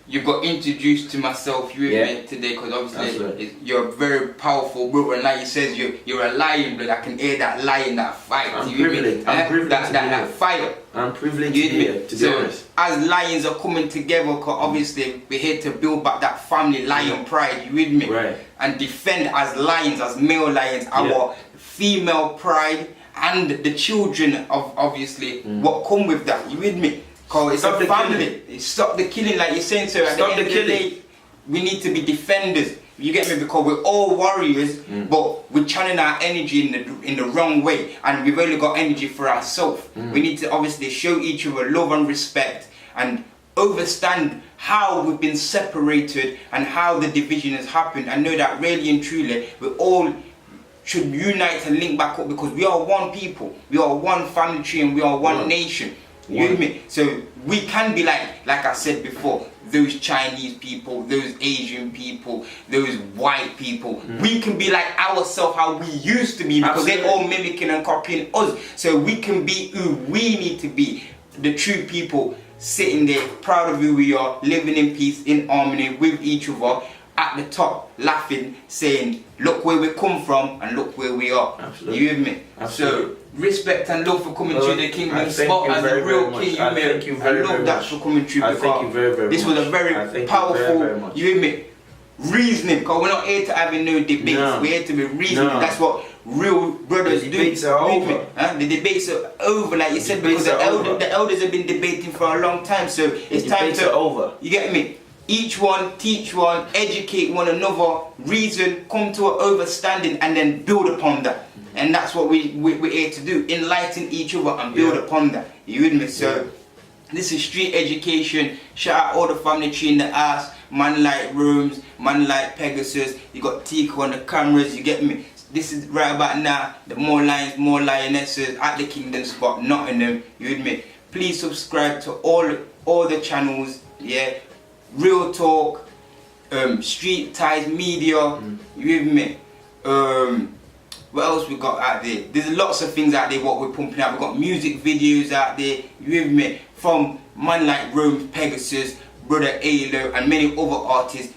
you got introduced to myself, you with me today, because obviously you're a very powerful brother, and like you says, you're a lion, but I can hear that lion, that fight. I'm privileged. That fire. I'm privileged to be honest. As lions are coming together, because obviously we're here to build back that family lion pride, you with me? Right. And defend as lions, as male lions, our female pride, and the children of obviously what come with that, you with me? Because it's a family. Stop the killing, like you're saying. So at the end of the day, we need to be defenders. You get me? Because we're all warriors, but we're channeling our energy in the wrong way, and we've only got energy for ourselves. We need to obviously show each other love and respect, and understand how we've been separated and how the division has happened, and know that really and truly we all should unite and link back up, because we are one people, we are one family tree, and we are one nation. You with me? So we can be like I said before, those Chinese people, those Asian people, those white people. We can be like ourselves, how we used to be, because they're all mimicking and copying us. So we can be who we need to be, the true people, sitting there proud of who we are, living in peace, in harmony with each other, at the top, laughing, saying, look where we come from and look where we are. Absolutely. You with me? Absolutely. So respect and love for coming to the Kingdom Spot as a real king. I love that for coming through. This was a very powerful, you with me, reasoning, because we're not here to have no debates. We're here to be reasoning. That's what real brothers do. The debates are over. The debates are over, like you said, because the elders have been debating for a long time. So it's time to over. You get me? Each one, teach one, educate one another, reason, come to an understanding, and then build upon that. And that's what we're here to do, enlighten each other and build upon that. You with me? So this is street education. Shout out all the family tree in the house, man like Rooms, man like Pegasus, you got Teco on the cameras, you get me? This is right about now, the more lions, more lionesses at the Kingdom Spot, Nottingham, you with me? Please subscribe to all the channels, yeah? Real Talk, Street Ties Media, you with me? What else we got out there? There's lots of things out there what we're pumping out. We've got music videos out there, you with me? From man like Rome, Pegasus, Brother Alo, and many other artists.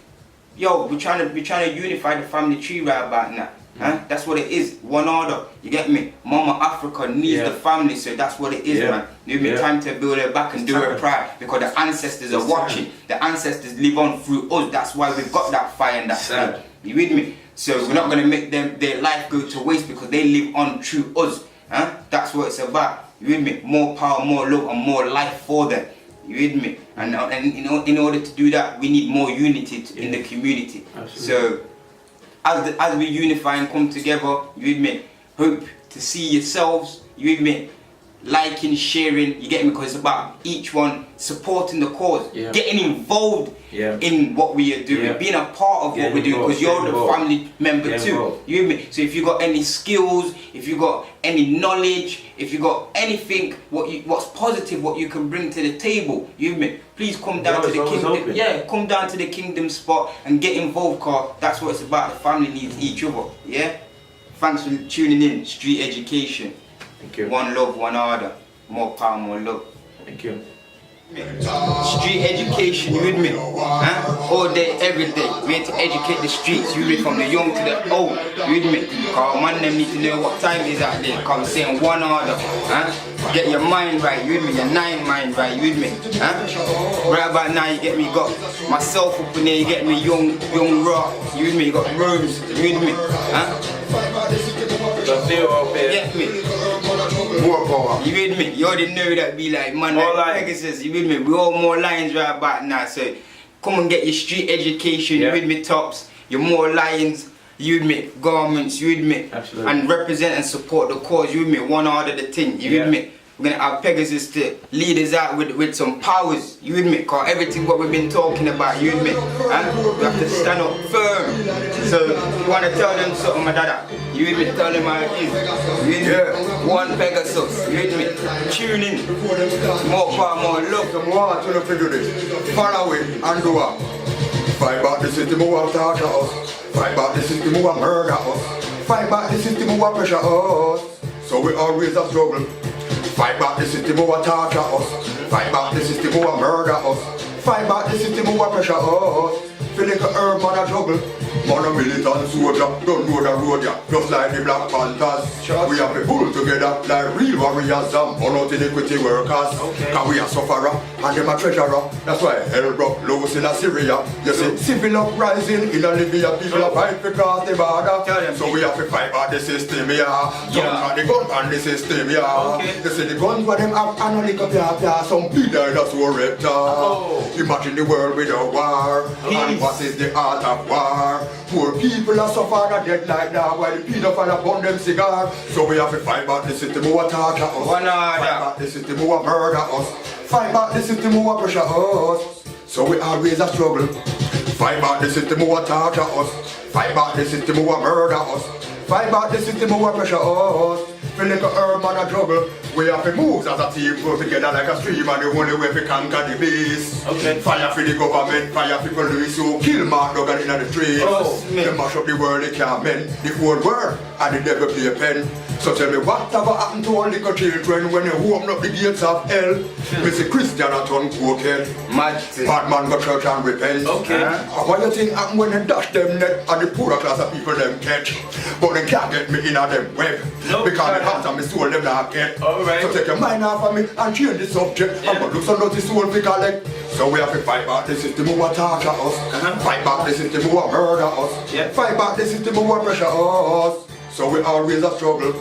Yo, we're trying to unify the family tree right about now. Huh? That's what it is. One order. You get me? Mama Africa needs the family, so that's what it is, man. Give me time to build it back and do it proud, because the ancestors are watching. The ancestors live on through us. That's why we've got that fire and that flame. You with me? So we're not gonna make their life go to waste, because they live on through us. Huh? That's what it's about. You with me? More power, more love, and more life for them. You with me? And in order to do that, we need more unity in the community. Absolutely. So as we unify and come together, you with me, hope to see yourselves, you with me, liking, sharing, you get me, because it's about each one supporting the cause, getting involved in what we are doing, being a part of what we're doing, because you're the family member too, you with me. So if you got any skills, if you got any knowledge, if you got anything what's positive, what you can bring to the table, you with me, please come down to the Kingdom, come down to the Kingdom Spot and get involved, cause that's what it's about. The family needs each other. Thanks for tuning in. Street Education. Thank you. One love, one order. More power, more love. Thank you. Street education, you with me? Huh? All day, every day. We need to educate the streets, you with me? From the young to the old, you with me? Cause man them need to know what time is out there. Cause I'm saying one order, huh? Get your mind right, you with me? Your nine mind right, you with me? Huh? Right about now you get me, got myself up in there, you get me, young rock, you with me? You got rooms, you with me? Huh? Got Theo up here. Get me? More power. You with me? You already know that be like, man, More like lines. Pegasus, you with me? We all more lions right about now, so come and get your street education, Yeah. you with me, tops, your more lions, you with me, garments, you with me, Absolutely. and represent and support the cause, you with me, one order the thing, you Yeah. with me? We're gonna have Pegasus to lead us out with some powers, you with me? Cause everything what we've been talking about, you with me? And we have to stand up firm. So you wanna tell them something, my dada? You with me? Tell them how it is. You with me? Yeah. One Pegasus, you with me? Tune in. More power, more love. Some more to the do this. Follow it and do it. Fight back the system who have torture us. Fight back the system who have murder us. Fight back the system who have pressure us. So we always a struggle. Fight back the system who have torture us. Fight back the system who have murder us. Fight back the system who have pressure us. Feel like a herb man a juggle. Man a militant soldier, don't know the road ya. Just like the Black Panthers. We have to pull together like real warriors and burn out iniquity workers. Cause we are sufferer and them a treasurer. That's why hell broke loose in Assyria. You see civil uprising in a Libya. People are fight because they border. So we have to fight back the system, yeah. Jump on the gun on the system, yeah. You see the guns where them have and a lick up ya. Some big dinosaur reptile. Imagine the world without war. And what is the art of war? Poor people are suffering and dead like that while the pedophile burn them cigar. So we have to fight back the system who are torture us. One order. Fight back the system who are murder us. Fight back the system who are pressure us. So we always a struggle. Fight back the system who are torture us. Fight back the system who are murder us. Fight back the system who are pressure us. Feel like a herb man a juggle. We have to move as a team, go together like a stream, and the only way we conquer the beast. Okay. Fire for the government, fire for police who kill Mark Duggan in the streets. Oh, They mash up the world, they can't mend. The whole world, and the devil play a pen. So tell me whatever happened to all little children when they open up the gates of hell? We see Christian a turn cokehead. Bad man go church and repent. Okay. And what you think happen when they dash them net and the poorer class of people them catch? But they can't get me in a them web. No, because the heart of me soul them not get. Alright. So take your mind off of me and change the subject. Yeah. I'm gonna look so dirty soul we collect. So we have to fight back the system who are torture us. Fight back the system who are murder us. Yeah. Fight back the system who are pressure us. So we always a struggle.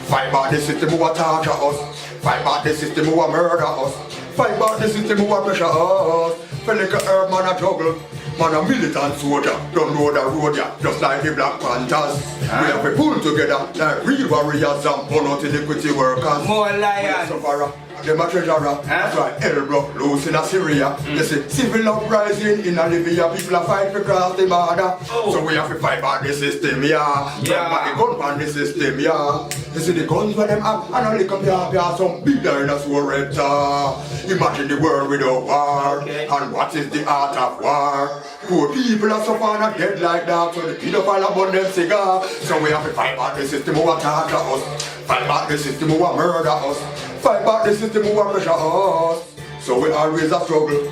Fight back the system who are torture us. Fight back the system who are murder us. Fight back the system who are pressure us. Feel like a herb man a juggle. Man a militant soldier, don't know the road ya. Just like the Black Panthers. We have to pull together like real warriors and burn out iniquity workers. More We are lions. sufferer, them a treasurer. That's why hell broke loose in Assyria. You see, civil uprising in Libya, people are fight to cross the border. So we have to fight back the system, yeah. Fight back the gun on the system, yeah. You see the guns where them have and only come here, some big dinosaur reptile. Imagine the world without war. And what is the art of war? Poor people are suffering and dead like that. So the pedophile are burn them cigar. So we have to fight back the system who are torture us. Fight back the system who are murder us. Fight back the system who are pressure us. So we always a struggle.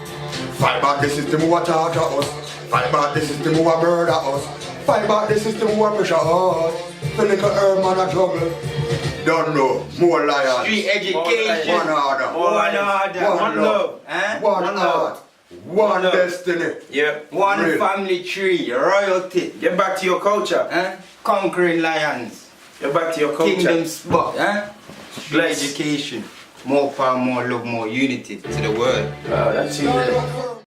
Fight back the system who are torture us. Fight back the system who are murder us. Fight back the system who are pressure us. Feel like a herb man a juggle. Don't know, more lions. Street education. One order. One order. One love. One One heart. love. One love. destiny. Yep. One Real. family tree, royalty. Get back to your culture. Conquering lions. Get back to your culture. Kingdom spot. Street Bless. education. More power, more love, more unity to the world. Wow, that's you there.